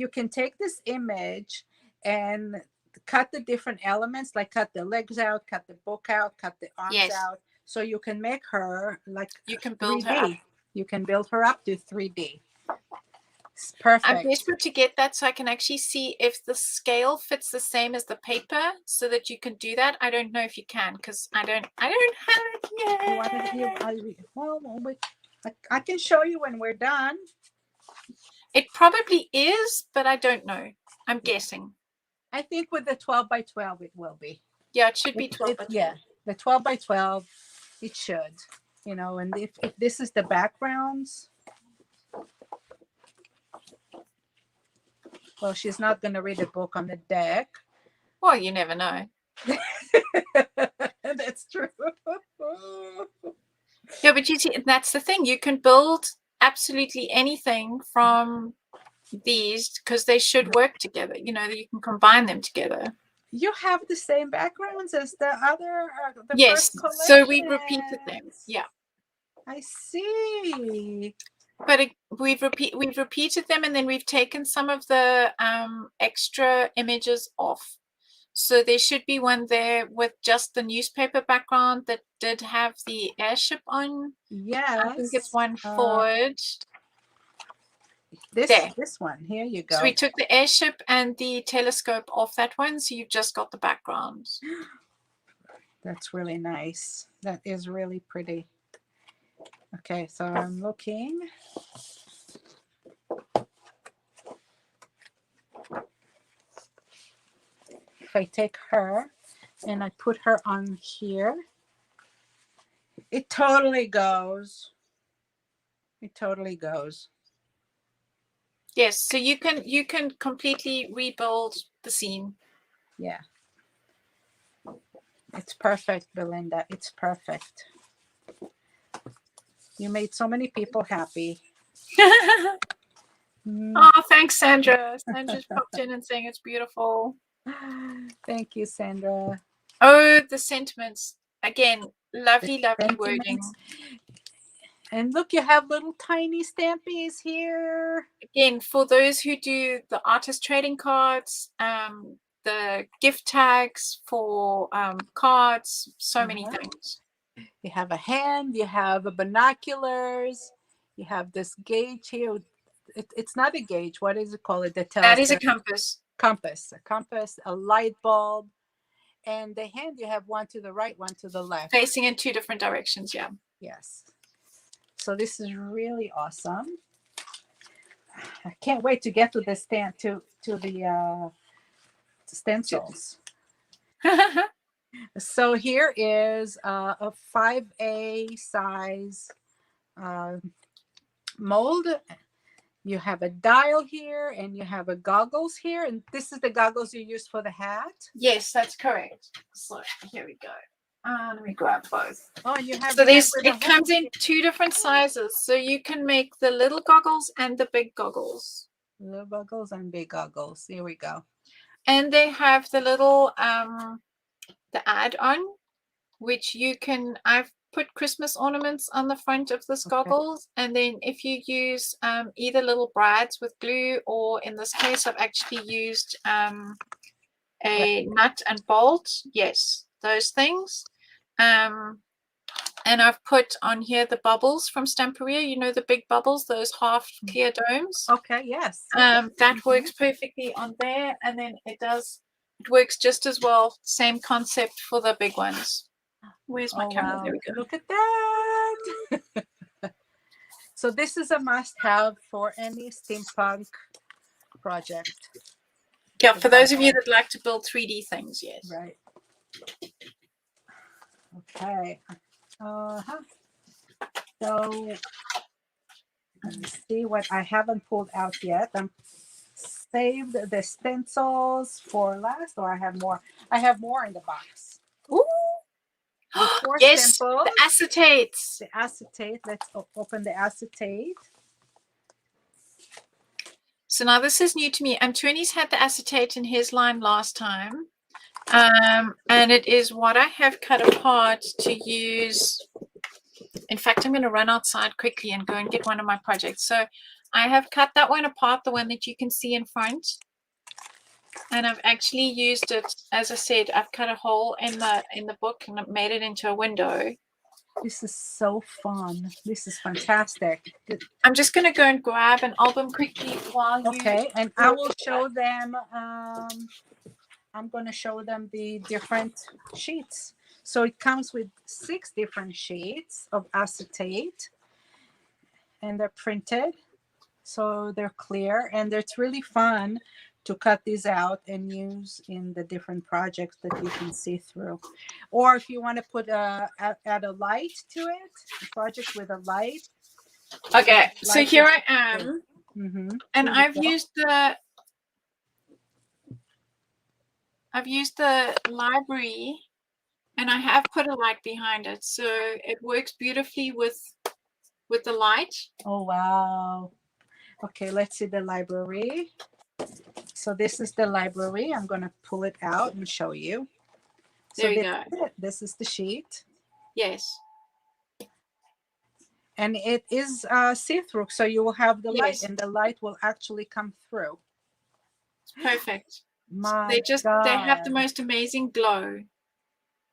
Speaker 1: can take this image and cut the different elements, like cut the legs out, cut the book out, cut the arms out, so you can make her like
Speaker 2: you can build
Speaker 1: 3D.
Speaker 2: her up.
Speaker 1: You can build her up to 3D. It's perfect.
Speaker 2: I'm desperate to get that so I can actually see if the scale fits the same as the paper, so that you can do that. I don't know if you can, because I don't have it yet.
Speaker 1: I can show you when we're done.
Speaker 2: It probably is, but I don't know. I'm guessing.
Speaker 1: I think with the 12 by 12 it will be.
Speaker 2: Yeah, it should be 12 by 12.
Speaker 1: Yeah, the 12 by 12 it should. And if this is the backgrounds, well, she's not going to read a book on the deck.
Speaker 2: Well, you never know.
Speaker 1: That's true.
Speaker 2: Yeah, but you see, that's the thing. You can build absolutely anything from these, because they should work together. You can combine them together.
Speaker 1: You have the same backgrounds as the other.
Speaker 2: Yes,
Speaker 1: first
Speaker 2: so we repeated them. Yeah,
Speaker 1: I see.
Speaker 2: but we've repeated them, and then we've taken some of the extra images off. So there should be one there with just the newspaper background that did have the airship on.
Speaker 1: Yes.
Speaker 2: I think it's one forward.
Speaker 1: This one. Here you go.
Speaker 2: So we took the airship and the telescope off that one, so you've just got the background.
Speaker 1: That's really nice. That is really pretty. Okay, so I'm looking. If I take her and I put her on here, it totally goes. It totally goes.
Speaker 2: Yes, so you can completely rebuild the scene.
Speaker 1: Yeah. It's perfect, Belinda. It's perfect. You made so many people happy.
Speaker 2: Oh, thanks, Sandra. Sandra's popped in and saying it's beautiful.
Speaker 1: Thank you, Sandra.
Speaker 2: Oh, the sentiments. Again, lovely, lovely wording.
Speaker 1: Sentiments. And look, you have little tiny stampies here.
Speaker 2: Again, for those who do the artist trading cards, the gift tags for cards, so many things.
Speaker 1: You have a hand, you have a binoculars, you have this gauge here. It's not a gauge. What is it called? That tells
Speaker 2: That is a compass.
Speaker 1: A compass, a light bulb, and the hand you have one to the right, one to the left.
Speaker 2: Facing in two different directions, yeah.
Speaker 1: Yes. So this is really awesome. I can't wait to get to the stand to the stencils. So here is a 5A size mold. You have a dial here and you have a goggles here. And this is the goggles you use for the hat?
Speaker 2: Yes, that's correct. So here we go. Let me grab both.
Speaker 1: Oh, you have.
Speaker 2: So it comes in two different sizes. So you can make the little goggles and the big goggles.
Speaker 1: Little goggles and big goggles. Here we go.
Speaker 2: And they have the little the add-on, which you can. I've put Christmas ornaments on the front of this goggles, and then if you use either little brads with glue, or in this case I've actually used a nut and bolt, yes, those things, and I've put on here the bubbles from Stamperia, you know, the big bubbles, those half clear domes.
Speaker 1: Okay, yes.
Speaker 2: That works perfectly on there, and then it works just as well, same concept for the big ones. Where's my camera?
Speaker 1: Wow.
Speaker 2: There we go.
Speaker 1: Look at that. So this is a must-have for any steampunk project.
Speaker 2: Yeah, for those of you that like to build 3D things, yes.
Speaker 1: Right. Okay. So let's see what I haven't pulled out yet. I'm saved the stencils for last, or I have more. I have more in the box.
Speaker 2: Ooh. Yes,
Speaker 1: stencils.
Speaker 2: the acetates.
Speaker 1: The acetate. Let's open the acetate.
Speaker 2: So now this is new to me. Antoine's had the acetate in his line last time. And it is what I have cut apart to use. In fact, I'm going to run outside quickly and go and get one of my projects. So I have cut that one apart, the one that you can see in front. And I've actually used it, as I said, I've cut a hole in the book and I've made it into a window.
Speaker 1: This is so fun. This is fantastic.
Speaker 2: I'm just going to go and grab an album quickly while you...
Speaker 1: Okay, and I will show them, I'm going to show them the different sheets. So it comes with 6 different sheets of acetate, and they're printed, so they're clear, and it's really fun to cut these out and use in the different projects that you can see through. Or if you want to put add a light to it, a project with a light.
Speaker 2: Okay, so here I am, and I've used the library, and I have put a light behind it, so it works beautifully with the light.
Speaker 1: Oh wow! Okay, let's see the library. So this is the library. I'm going to pull it out and show you.
Speaker 2: There you go.
Speaker 1: This is the sheet.
Speaker 2: Yes.
Speaker 1: And it is see-through, so you will have the light, and the light will actually come through.
Speaker 2: Perfect.
Speaker 1: They
Speaker 2: have the most amazing glow.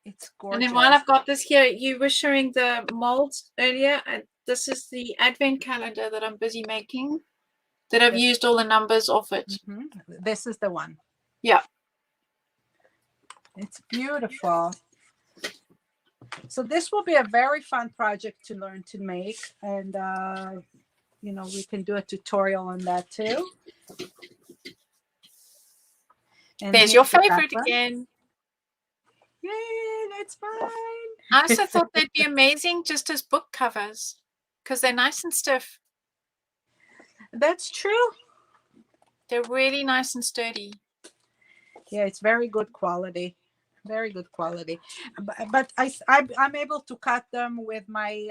Speaker 1: It's gorgeous.
Speaker 2: And then while I've got this here, you were showing the molds earlier. This is the advent calendar that I'm busy making, that I've used all the numbers off it.
Speaker 1: This is the one.
Speaker 2: Yeah.
Speaker 1: It's beautiful. So this will be a very fun project to learn to make. And, you know, we can do a tutorial on that too. And
Speaker 2: there's your favorite again.
Speaker 1: Yay, that's fine.
Speaker 2: I also thought they'd be amazing just as book covers, because they're nice and stiff.
Speaker 1: That's true.
Speaker 2: They're really nice and sturdy.
Speaker 1: Yeah, it's very good quality. Very good quality. But I'm able to cut them with my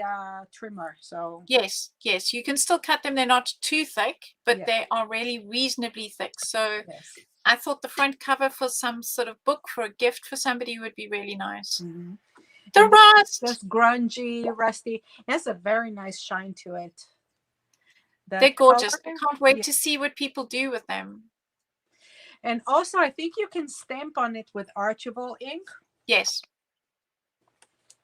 Speaker 1: trimmer. So
Speaker 2: yes, you can still cut them. They're not too thick, but they are really reasonably thick. So I thought the front cover for some sort of book for a gift for somebody would be really nice.
Speaker 1: Mhm.
Speaker 2: The
Speaker 1: And
Speaker 2: rust.
Speaker 1: just grungy, rusty. It has a very nice shine to it.
Speaker 2: They're
Speaker 1: The
Speaker 2: gorgeous. I
Speaker 1: color,
Speaker 2: can't wait
Speaker 1: yeah.
Speaker 2: to see what people do with them.
Speaker 1: And also, I think you can stamp on it with Archibald ink,
Speaker 2: Yes.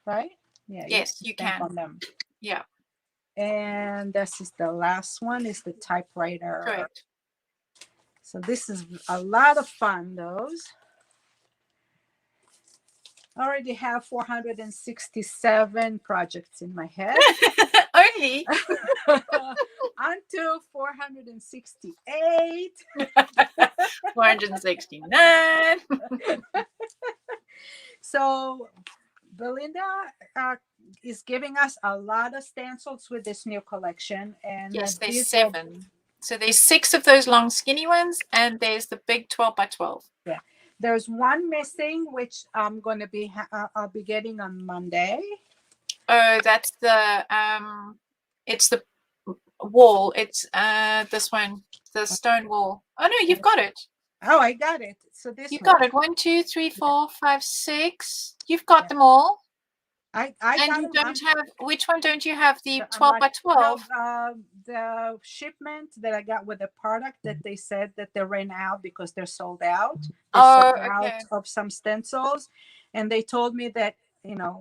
Speaker 1: right? Yeah, you
Speaker 2: Yes,
Speaker 1: can
Speaker 2: you
Speaker 1: stamp
Speaker 2: can.
Speaker 1: on them.
Speaker 2: Yeah.
Speaker 1: And this is the last one, is the typewriter.
Speaker 2: Correct.
Speaker 1: So this is a lot of fun, those. I already have 467 projects in my head.
Speaker 2: Only
Speaker 1: Until 468.
Speaker 2: 469.
Speaker 1: So Belinda is giving us a lot of stencils with this new collection. And
Speaker 2: Yes, there's
Speaker 1: these will,
Speaker 2: 7. So there's 6 of those long skinny ones, and there's the big 12 by 12.
Speaker 1: yeah. There's one missing, which I'm going to be, I'll be getting on Monday.
Speaker 2: Oh, that's the it's the wall. It's this one, the stone wall. Oh no, you've got it.
Speaker 1: Oh, I got it. So this
Speaker 2: You
Speaker 1: one.
Speaker 2: got it. 1, 2, 3, 4, 5, 6. You've got them all.
Speaker 1: I
Speaker 2: And
Speaker 1: got
Speaker 2: you
Speaker 1: them.
Speaker 2: don't have, which one don't you have? The
Speaker 1: I'm
Speaker 2: 12
Speaker 1: like,
Speaker 2: by 12?
Speaker 1: no, the shipment that I got with the product that they said that they ran out because they're sold out. They
Speaker 2: Oh,
Speaker 1: sold out
Speaker 2: okay.
Speaker 1: of some stencils, and they told me that,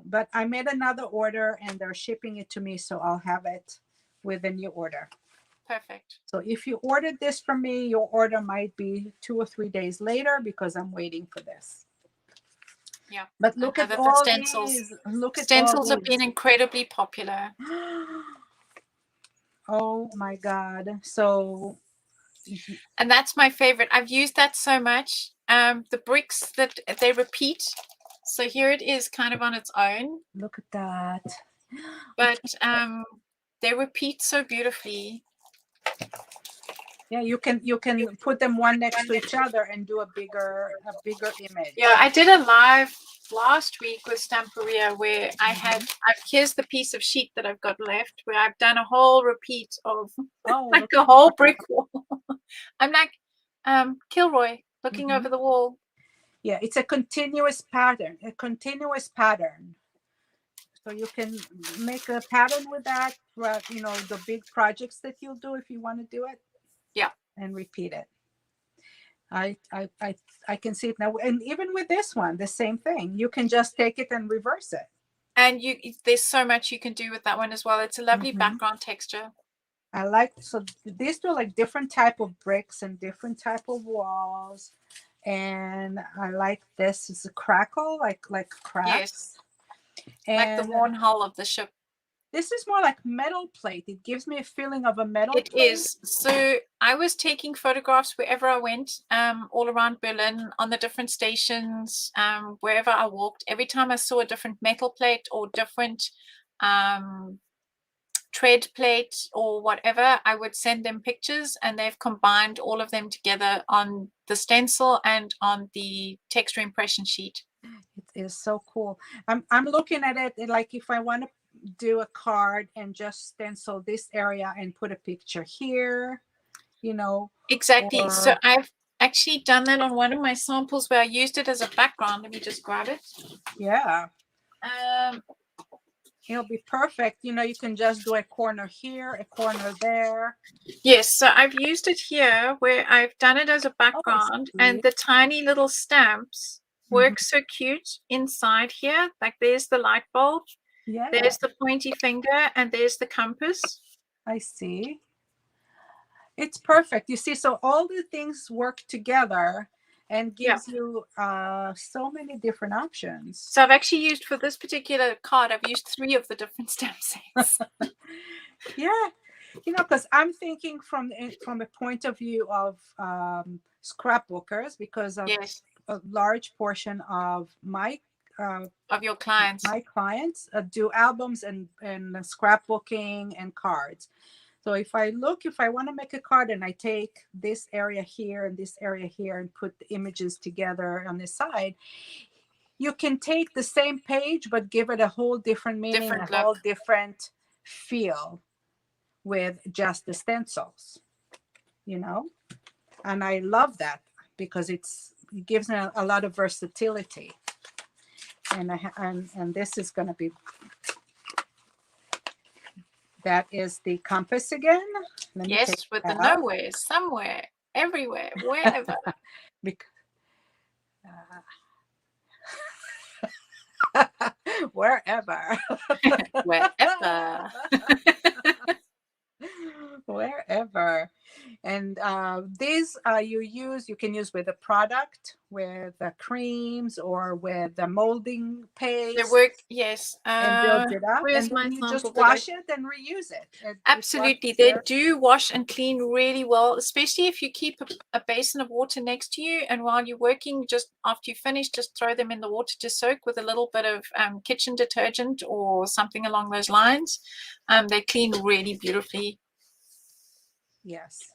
Speaker 1: but I made another order and they're shipping it to me, so I'll have it with a new order.
Speaker 2: Perfect.
Speaker 1: So if you ordered this from me, your order might be 2 or 3 days later because I'm waiting for this.
Speaker 2: Yeah.
Speaker 1: But look at all these. Look at all
Speaker 2: Stencils have been
Speaker 1: these.
Speaker 2: incredibly popular.
Speaker 1: Oh my God. So,
Speaker 2: And that's my favorite. I've used that so much. The bricks that they repeat. So here it is kind of on its own.
Speaker 1: look at that.
Speaker 2: But they repeat so beautifully.
Speaker 1: Yeah, you can put them one next to each other and do a bigger image.
Speaker 2: Yeah, I did a live last week with Stamperia where I had, here's the piece of sheet that I've got left where I've done a whole repeat of like a whole brick wall. I'm like Kilroy looking over the wall.
Speaker 1: Yeah, it's a continuous pattern, So you can make a pattern with that for, the big projects that you'll do if you want to do it.
Speaker 2: Yeah.
Speaker 1: And repeat it. I can see it now. And even with this one, the same thing. You can just take it and reverse it.
Speaker 2: And there's so much you can do with that one as well. It's a lovely background texture.
Speaker 1: I like, so these are like different type of bricks and different type of walls. And I like this. It's a crackle, like cracks.
Speaker 2: Yes.
Speaker 1: And
Speaker 2: like the worn hull of the ship.
Speaker 1: This is more like metal plate. It gives me a feeling of a metal plate.
Speaker 2: It is. So I was taking photographs wherever I went, all around Berlin, on the different stations, wherever I walked. Every time I saw a different metal plate or different tread plate or whatever, I would send them pictures, and they've combined all of them together on the stencil and on the texture impression sheet.
Speaker 1: It is so cool. I'm looking at it like if I want to do a card and just stencil this area and put a picture here,
Speaker 2: Exactly. So I've actually done that on one of my samples where I used it as a background. Let me just grab it.
Speaker 1: Yeah. It'll be perfect. You can just do a corner here, a corner there.
Speaker 2: Yes, so I've used it here where I've done it as a background, and the tiny little stamps work so cute inside here. Like there's the light bulb, there's the pointy finger, and there's the compass.
Speaker 1: I see. It's perfect. You see, so all the things work together and gives you so many different options.
Speaker 2: So I've actually used, for this particular card, I've used 3 of the different stamp sets.
Speaker 1: Yeah, because I'm thinking from a point of view of scrapbookers, because of a large portion of my
Speaker 2: of your clients.
Speaker 1: My clients do albums and scrapbooking and cards. So if I want to make a card and I take this area here and this area here and put the images together on the side, you can take the same page but give it a whole different meaning, a whole different feel with just the stencils, and I love that. because it gives a lot of versatility. And this is going to be, that is the compass again. Let me take
Speaker 2: Yes, with the
Speaker 1: it out.
Speaker 2: nowhere, somewhere, everywhere, wherever.
Speaker 1: Wherever.
Speaker 2: Wherever.
Speaker 1: Wherever. And these you can use with a product, with the creams, or with the molding
Speaker 2: They
Speaker 1: paste,
Speaker 2: work, yes.
Speaker 1: and builds it up.
Speaker 2: Where's
Speaker 1: And
Speaker 2: my
Speaker 1: then you
Speaker 2: example?
Speaker 1: just wash it and reuse it. It
Speaker 2: Absolutely,
Speaker 1: washes
Speaker 2: they
Speaker 1: there.
Speaker 2: do wash and clean really well, especially if you keep a basin of water next to you, and while you're working, just after you finish, just throw them in the water to soak with a little bit of kitchen detergent or something along those lines. They clean really beautifully.
Speaker 1: Yes.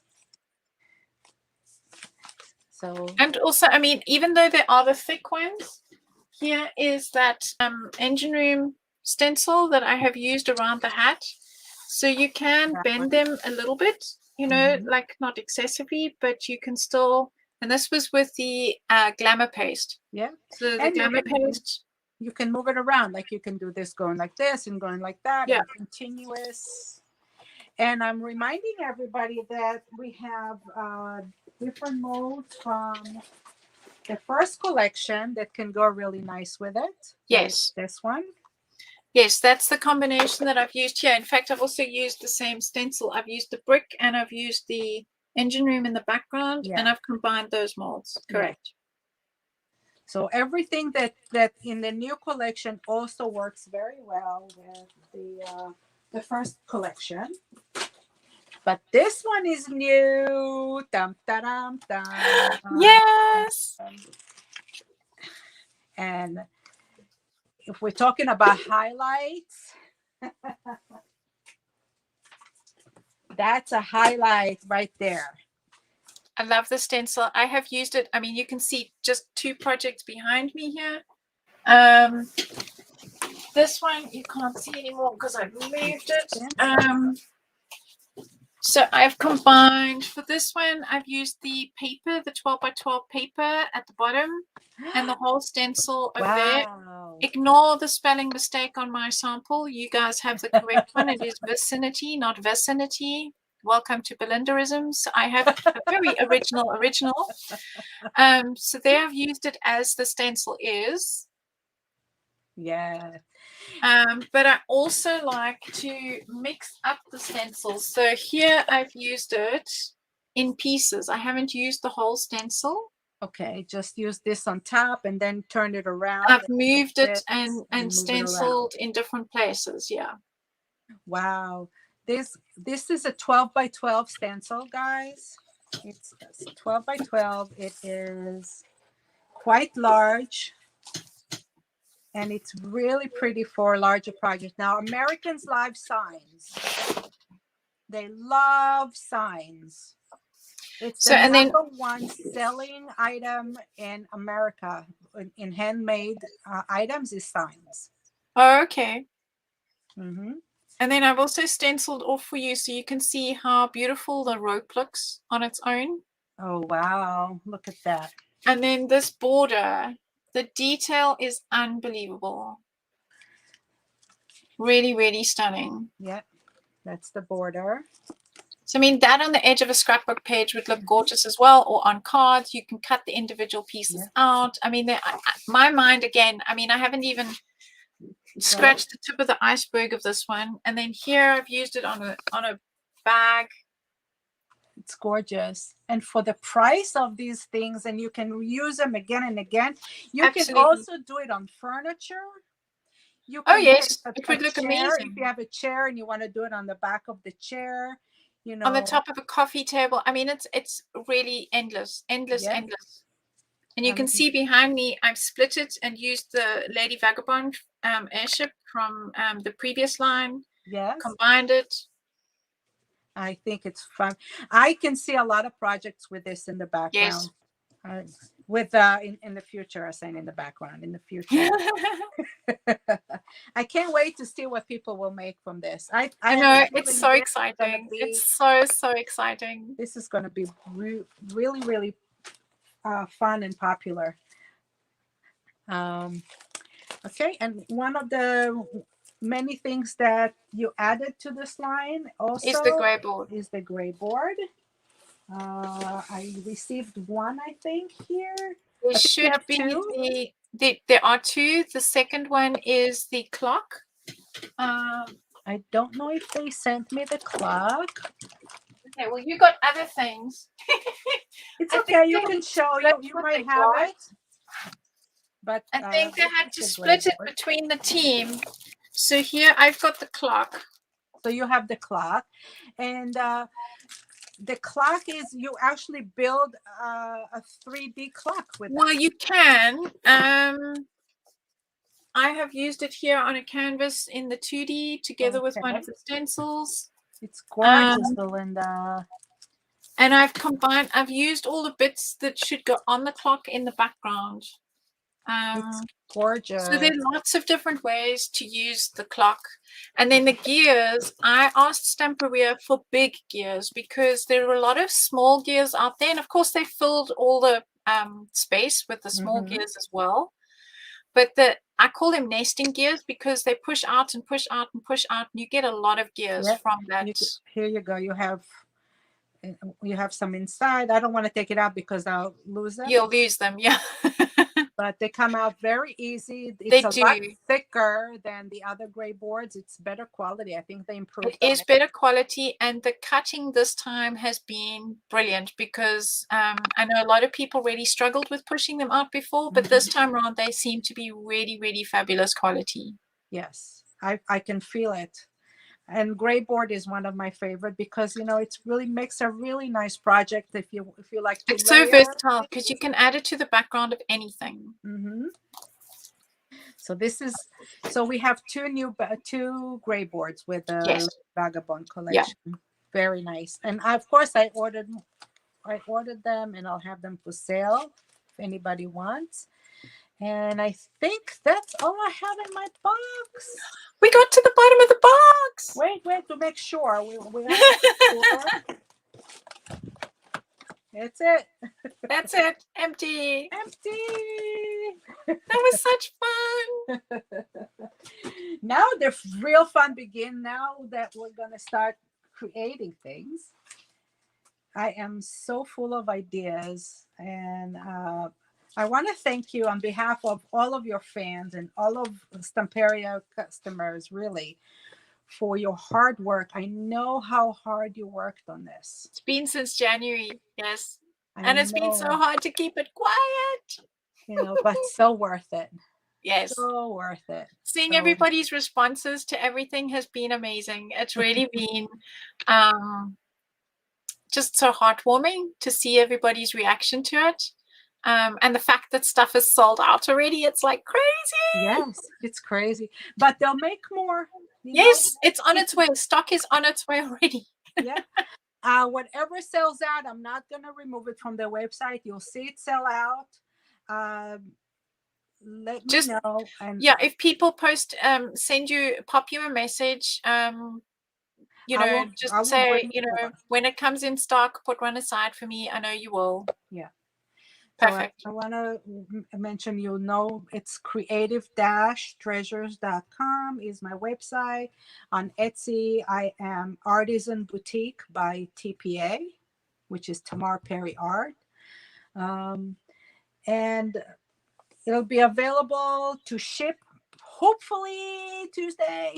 Speaker 1: So,
Speaker 2: and also, I mean, even though they are the thick ones, here is that engine room stencil that I have used around the hat. So you can bend them a little bit, you know, like not excessively, but you can still, and this was with the glamour paste.
Speaker 1: yeah.
Speaker 2: So the
Speaker 1: And
Speaker 2: glamour paste.
Speaker 1: you can move it around. Like you can do this going like this and going like that.
Speaker 2: Yeah.
Speaker 1: And continuous. And I'm reminding everybody that we have different molds from the first collection that can go really nice with it.
Speaker 2: Yes.
Speaker 1: Like this one.
Speaker 2: Yes, that's the combination that I've used here. In fact, I've also used the same stencil. I've used the brick and I've used the engine room in the background, and I've combined those molds. Correct.
Speaker 1: Yeah. So everything that in the new collection also works very well with the first collection. But this one is new. Dum, da-dum, dum.
Speaker 2: Yes.
Speaker 1: And if we're talking about highlights, that's a highlight right there.
Speaker 2: I love the stencil. I have used it. I mean, you can see just 2 projects behind me here. This one you can't see anymore because I've moved it. So I've combined, for this one, I've used the paper, the 12 by 12 paper at the bottom, and the whole stencil over there. Ignore the spelling mistake on my sample. You guys have the correct one. It is vicinity, not vicinity. Welcome to Belindaisms. I have a very original. So there I've used it as the stencil is.
Speaker 1: Yeah.
Speaker 2: But I also like to mix up the stencils. So here I've used it in pieces. I haven't used the whole stencil.
Speaker 1: Okay, just use this on top and then turn it around.
Speaker 2: I've moved it and stenciled in different places. Yeah.
Speaker 1: Wow. This is a 12 by 12 stencil, guys. It's 12 by 12. It is quite large. And it's really pretty for larger projects. Now, Americans love signs. They love signs. It's the number one selling item in America in handmade items is signs.
Speaker 2: Oh, okay.
Speaker 1: Mm-hmm.
Speaker 2: And then I've also stenciled off for you so you can see how beautiful the rope looks on its own.
Speaker 1: Oh, wow. Look at that.
Speaker 2: And then this border, the detail is unbelievable. Really, really stunning.
Speaker 1: Yep, that's the border.
Speaker 2: So, I mean, that on the edge of a scrapbook page would look gorgeous as well, or on cards. You can cut the individual pieces out. I mean, my mind, again, I mean, I haven't even scratched the tip of the iceberg of this one. And then here I've used it on a bag.
Speaker 1: It's gorgeous. And for the price of these things, and you can use them again and again. You can also do it on furniture. You can
Speaker 2: it would look amazing.
Speaker 1: If you have a chair and you want to do it on the back of the chair, you know,
Speaker 2: on the top of a coffee table. I mean, it's really endless. And you can see behind me, I've split it and used the Lady Vagabond airship from the previous line.
Speaker 1: Yes.
Speaker 2: Combined it.
Speaker 1: I think it's fun. I can see a lot of projects with this in the background.
Speaker 2: Yes.
Speaker 1: With in the future, I'm saying in the background, in the future. I can't wait to see what people will make from this. I
Speaker 2: know, it's so exciting. It's so exciting.
Speaker 1: This is going to be really, really fun and popular. Um, okay, and one of the many things that you added to this line
Speaker 2: Is the
Speaker 1: also
Speaker 2: gray board.
Speaker 1: is the gray board. I received one, I think, here.
Speaker 2: There
Speaker 1: I think you
Speaker 2: should
Speaker 1: have
Speaker 2: be
Speaker 1: two.
Speaker 2: there are two. The second one is the clock.
Speaker 1: I don't know if they sent me the clock.
Speaker 2: Okay, well, you got other things.
Speaker 1: It's
Speaker 2: I think
Speaker 1: okay. You
Speaker 2: they
Speaker 1: can
Speaker 2: had to
Speaker 1: show
Speaker 2: split
Speaker 1: you. You
Speaker 2: what
Speaker 1: might
Speaker 2: they
Speaker 1: have
Speaker 2: got.
Speaker 1: it, but
Speaker 2: I think they
Speaker 1: this
Speaker 2: had
Speaker 1: is
Speaker 2: to
Speaker 1: the gray
Speaker 2: split it
Speaker 1: board.
Speaker 2: between the team. So here I've got the clock.
Speaker 1: So you have the clock, and the clock is you actually build a 3D clock with
Speaker 2: Well,
Speaker 1: that.
Speaker 2: you can. I have used it here on a canvas in the 2D together with one
Speaker 1: Okay,
Speaker 2: of the stencils.
Speaker 1: it's
Speaker 2: Um,
Speaker 1: gorgeous, Belinda.
Speaker 2: and I've used all the bits that should go on the clock in the background.
Speaker 1: It's
Speaker 2: So there
Speaker 1: gorgeous.
Speaker 2: are lots of different ways to use the clock. And then the gears, I asked Stamperia for big gears because there are a lot of small gears out there. And of course, they filled all the space with the small
Speaker 1: Mm-hmm.
Speaker 2: gears as well. But I call them nesting gears because they push out and push out and push out. And you get a lot of gears
Speaker 1: Yeah.
Speaker 2: from that.
Speaker 1: Here you go. You have some inside. I don't want to take it out because I'll lose them.
Speaker 2: You'll lose them, yeah.
Speaker 1: But they come out very easy.
Speaker 2: They
Speaker 1: It's a lot
Speaker 2: do.
Speaker 1: thicker than the other gray boards. It's better quality. I think they
Speaker 2: It
Speaker 1: improved on
Speaker 2: is
Speaker 1: it.
Speaker 2: better quality, and the cutting this time has been brilliant because I know a lot of people really struggled with pushing them out before, but this time around they seem to be really, really fabulous quality.
Speaker 1: Yes, I can feel it. And gray board is one of my favorite because it really makes a really nice project if you like to
Speaker 2: It's so
Speaker 1: layer
Speaker 2: versatile because you
Speaker 1: things.
Speaker 2: can add it to the background of anything.
Speaker 1: Hmm. So we have two gray boards with the
Speaker 2: Yes.
Speaker 1: Vagabond
Speaker 2: Yeah.
Speaker 1: collection. Very nice. And of course I ordered them and I'll have them for sale if anybody wants. And I think that's all I have in my box.
Speaker 2: We got to the bottom of the box.
Speaker 1: Wait to make sure. We have to make sure. That's it.
Speaker 2: That's it. Empty.
Speaker 1: Empty.
Speaker 2: That was such fun.
Speaker 1: Now the real fun begin now that we're gonna start creating things. I am so full of ideas, and I want to thank you on behalf of all of your fans and all of Stamperia customers, really, for your hard work. I know how hard you worked on this.
Speaker 2: It's been since January. Yes.
Speaker 1: I
Speaker 2: And it's been so
Speaker 1: know,
Speaker 2: hard to keep it quiet.
Speaker 1: but so worth it.
Speaker 2: Yes.
Speaker 1: So worth it.
Speaker 2: Seeing
Speaker 1: So,
Speaker 2: everybody's responses to everything has been amazing. It's really been just so heartwarming to see everybody's reaction to it. And the fact that stuff is sold out already, it's like crazy.
Speaker 1: yes, it's crazy. But they'll make more.
Speaker 2: Yes, it's on its way. Stock is on its way already.
Speaker 1: Yeah. Whatever sells out, I'm not going to remove it from the website. You'll see it sell out. Let me know. And
Speaker 2: yeah, if people pop you a message, just say, when it comes in stock, put one aside for me. I know you will.
Speaker 1: Yeah.
Speaker 2: Perfect.
Speaker 1: So I want to mention, it's creative-treasures.com is my website. On Etsy, I am Artisan Boutique by TPA, which is Tamar Perry Art. And it'll be available to ship hopefully Tuesday.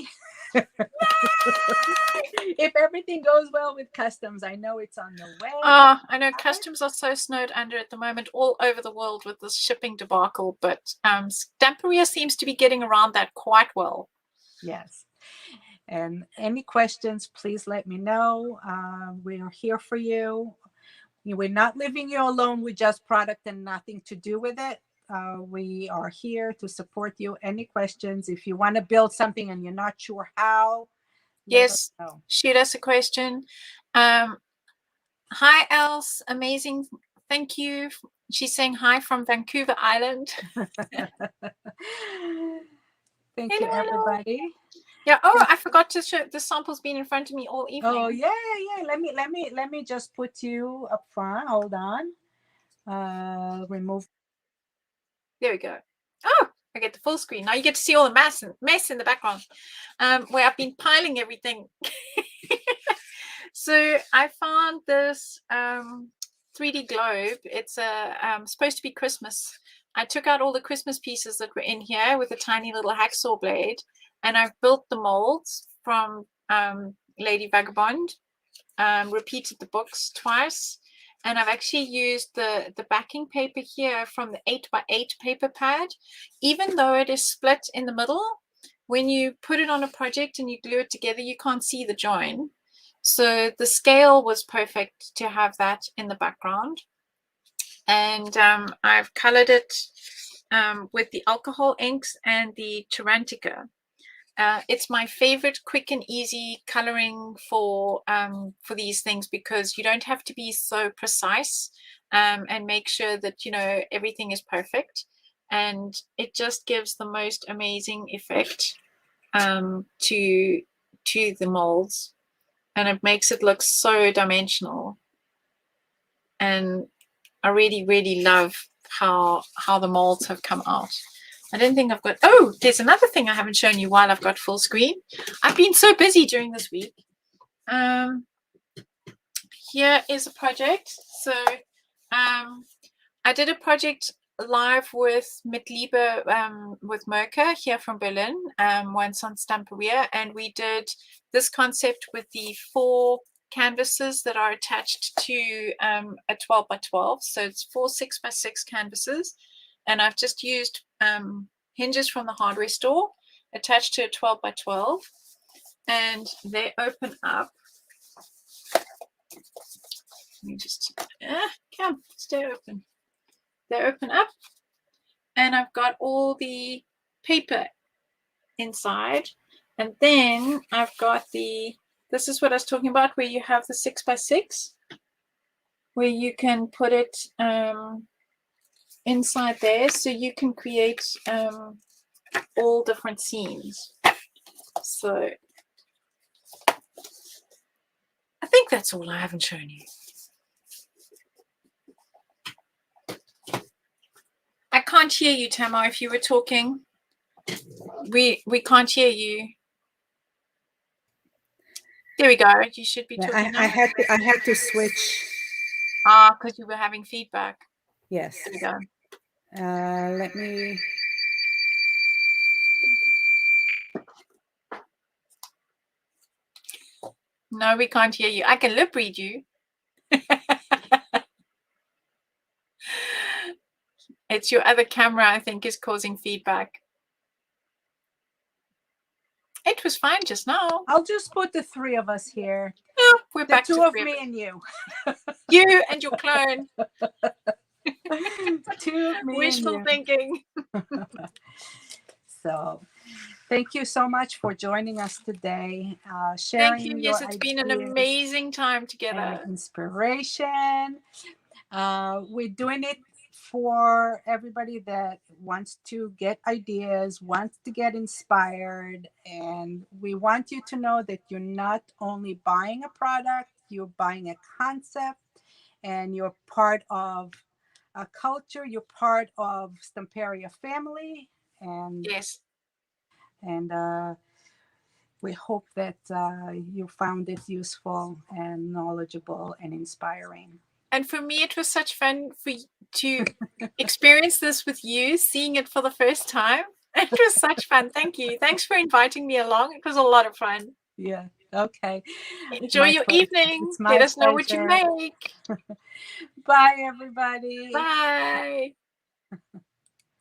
Speaker 1: If everything goes well with customs. I know it's on the way.
Speaker 2: I know customs are so snowed under at the moment all over the world with this shipping debacle, but Stamperia seems to be getting around that quite well.
Speaker 1: Yes. And any questions, please let me know. We are here for you. We're not leaving you alone with just product and nothing to do with it. We are here to support you. Any questions? If you want to build something and you're not sure how,
Speaker 2: yes, shoot us a question. Hi, Els. Amazing. Thank you. She's saying hi from Vancouver Island.
Speaker 1: Thank you, everybody.
Speaker 2: Yeah. Oh, I forgot to show the sample's been in front of me all evening.
Speaker 1: Oh yeah. Let me just put you up front. Hold on. Remove.
Speaker 2: There we go. Oh, I get the full screen. Now you get to see all the mess in the background, where I've been piling everything. So I found this 3D globe. It's supposed to be Christmas. I took out all the Christmas pieces that were in here with a tiny little hacksaw blade, and I've built the molds from Lady Vagabond, repeated the books twice, and I've actually used the backing paper here from the 8x8 paper pad. Even though it is split in the middle, when you put it on a project and you glue it together, you can't see the join. So the scale was perfect to have that in the background. And I've colored it with the alcohol inks and the Tarantica. It's my favorite quick and easy coloring for these things, because you don't have to be so precise and make sure that, you know, everything is perfect. And it just gives the most amazing effect to the molds. And it makes it look so dimensional. And I really, really love how the molds have come out. I don't think I've got, oh, there's another thing I haven't shown you while I've got full screen. I've been so busy during this week. Here is a project. So I did a project live with Mitliebe, with Merker here from Berlin, once on Stamperia, and we did this concept with the 4 canvases that are attached to a 12x12. So it's 4 6x6 canvases, and I've just used hinges from the hardware store attached to a 12x12, and they open up. Let me just come, stay open. They open up, and I've got all the paper inside, and then I've got this is what I was talking about, where you have the 6x6, where you can put it inside there, so you can create all different scenes. So I think that's all I haven't shown you. I can't hear you, Tamar, if you were talking. We can't hear you. There we go. You should be talking now.
Speaker 1: I had to switch.
Speaker 2: Because you were having feedback.
Speaker 1: Yes.
Speaker 2: There we go.
Speaker 1: Let me.
Speaker 2: No, we can't hear you. I can lip read you. It's your other camera, I think, is causing feedback. It was fine just now.
Speaker 1: I'll just put the 3 of us here.
Speaker 2: Yeah, we're back
Speaker 1: to 2
Speaker 2: to
Speaker 1: of me and you.
Speaker 2: You and your clone.
Speaker 1: 2 of me.
Speaker 2: Wishful thinking.
Speaker 1: So, thank you so much for joining us today. Sharing.
Speaker 2: Thank you. Yes, it's been an amazing time together.
Speaker 1: Inspiration. We're doing it for everybody that wants to get ideas, wants to get inspired, and we want you to know that you're not only buying a product, you're buying a concept, and you're part of a culture, you're part of Stamperia family, and
Speaker 2: yes,
Speaker 1: and we hope that you found it useful and knowledgeable and inspiring.
Speaker 2: And for me, it was such fun to experience this with you, seeing it for the first time. It was such fun. Thank you. Thanks for inviting me along. It was a lot of fun.
Speaker 1: Yeah. Okay.
Speaker 2: Enjoy your evening. Let us know what you make.
Speaker 1: Bye, everybody.
Speaker 2: Bye.